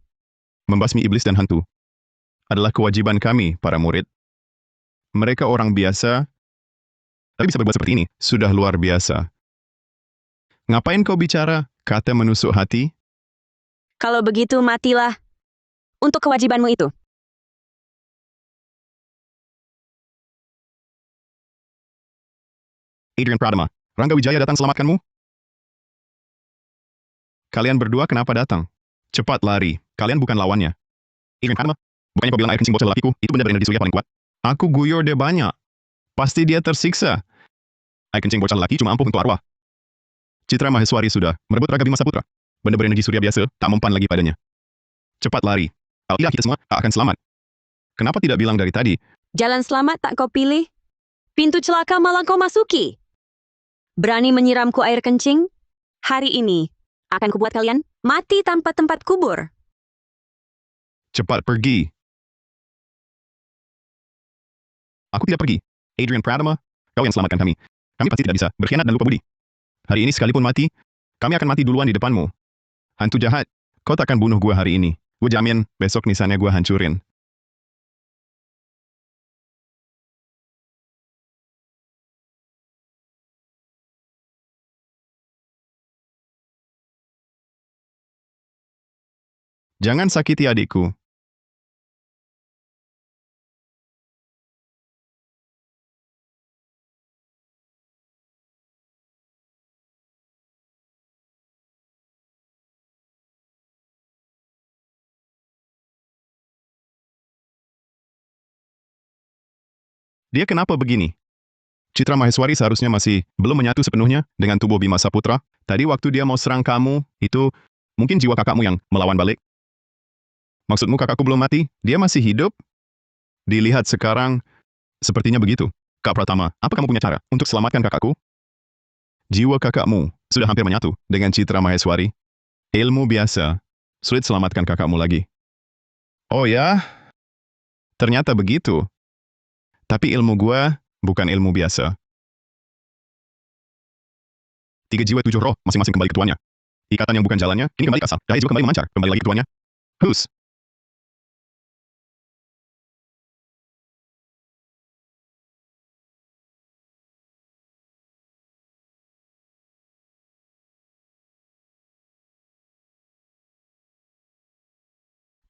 Membasmi iblis dan hantu adalah kewajiban kami, para murid. Mereka orang biasa, tapi bisa berbuat seperti ini. Sudah luar biasa. Ngapain kau bicara? Kata menusuk hati. Kalau begitu, matilah. Untuk kewajibanmu itu. Adrian Pratama, Rangga Wijaya datang selamatkanmu? Kalian berdua kenapa datang? Cepat lari, kalian bukan lawannya. Adrian Pratama, bukannya kau bilang air kencing bocah lelakiku, itu benda berenergi surya paling kuat? Aku guyur dia banyak. Pasti dia tersiksa. Air kencing bocah lelaki cuma ampuh untuk arwah. Citra Maheswari sudah merebut raga Bima Saputra. Benda berenergi surya biasa tak mempan lagi padanya. Cepat lari. Kalau tidak kita semua tak akan selamat. Kenapa tidak bilang dari tadi? Jalan selamat tak kau pilih? Pintu celaka malah kau masuki. Berani menyiramku air kencing? Hari ini akan kubuat kalian mati tanpa tempat kubur. Cepat pergi. Aku tidak pergi. Adrian Pratama, kau yang selamatkan kami. Kami pasti tidak bisa berkhianat dan lupa budi. Hari ini sekalipun mati, kami akan mati duluan di depanmu. Hantu jahat, kau takkan bunuh gua hari ini. Gua jamin, besok nisannya gua hancurin. Jangan sakiti adikku. Dia kenapa begini? Citra Maheswari seharusnya masih belum menyatu sepenuhnya dengan tubuh Bima Saputra. Tadi waktu dia mau serang kamu, itu mungkin jiwa kakakmu yang melawan balik. Maksudmu kakakku belum mati? Dia masih hidup? Dilihat sekarang, sepertinya begitu. Kak Pratama, apa kamu punya cara untuk selamatkan kakakku? Jiwa kakakmu sudah hampir menyatu dengan Citra Maheswari. Ilmu biasa, sulit selamatkan kakakmu lagi. Oh ya? Ternyata begitu. Tapi ilmu gua bukan ilmu biasa. 3 jiwa 7 roh, masing-masing kembali ke tuannya. Ikatan yang bukan jalannya, ini kembali ke asal. Daya jiwa kembali memancar, kembali lagi ke tuannya. Hus!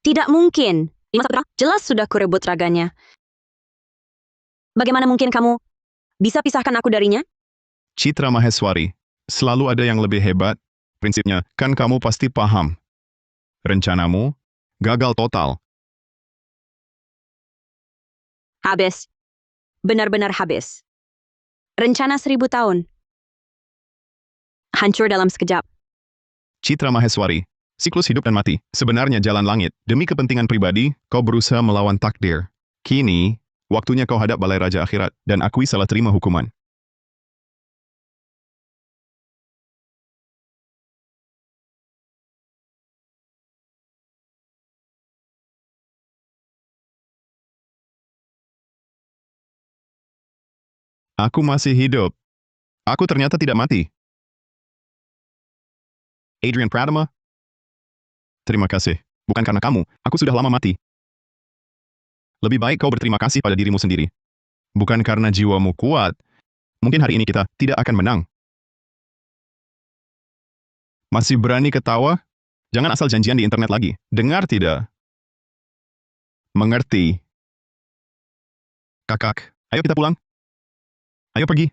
Tidak mungkin. Jelas sudah kurebut raganya. Bagaimana mungkin kamu bisa pisahkan aku darinya? Citra Maheswari, selalu ada yang lebih hebat. Prinsipnya, kan kamu pasti paham. Rencanamu gagal total. Habis. Benar-benar habis. Rencana 1000 tahun. Hancur dalam sekejap. Citra Maheswari, siklus hidup dan mati, sebenarnya jalan langit. Demi kepentingan pribadi, kau berusaha melawan takdir. Kini, waktunya kau hadap balai raja akhirat dan akui salah terima hukuman. Aku masih hidup. Aku ternyata tidak mati. Adrian Pratama? Terima kasih. Bukan karena kamu, aku sudah lama mati. Lebih baik kau berterima kasih pada dirimu sendiri. Bukan karena jiwamu kuat. Mungkin hari ini kita tidak akan menang. Masih berani ketawa? Jangan asal janjian di internet lagi. Dengar tidak? Mengerti. Kakak, ayo kita pulang. Ayo pergi.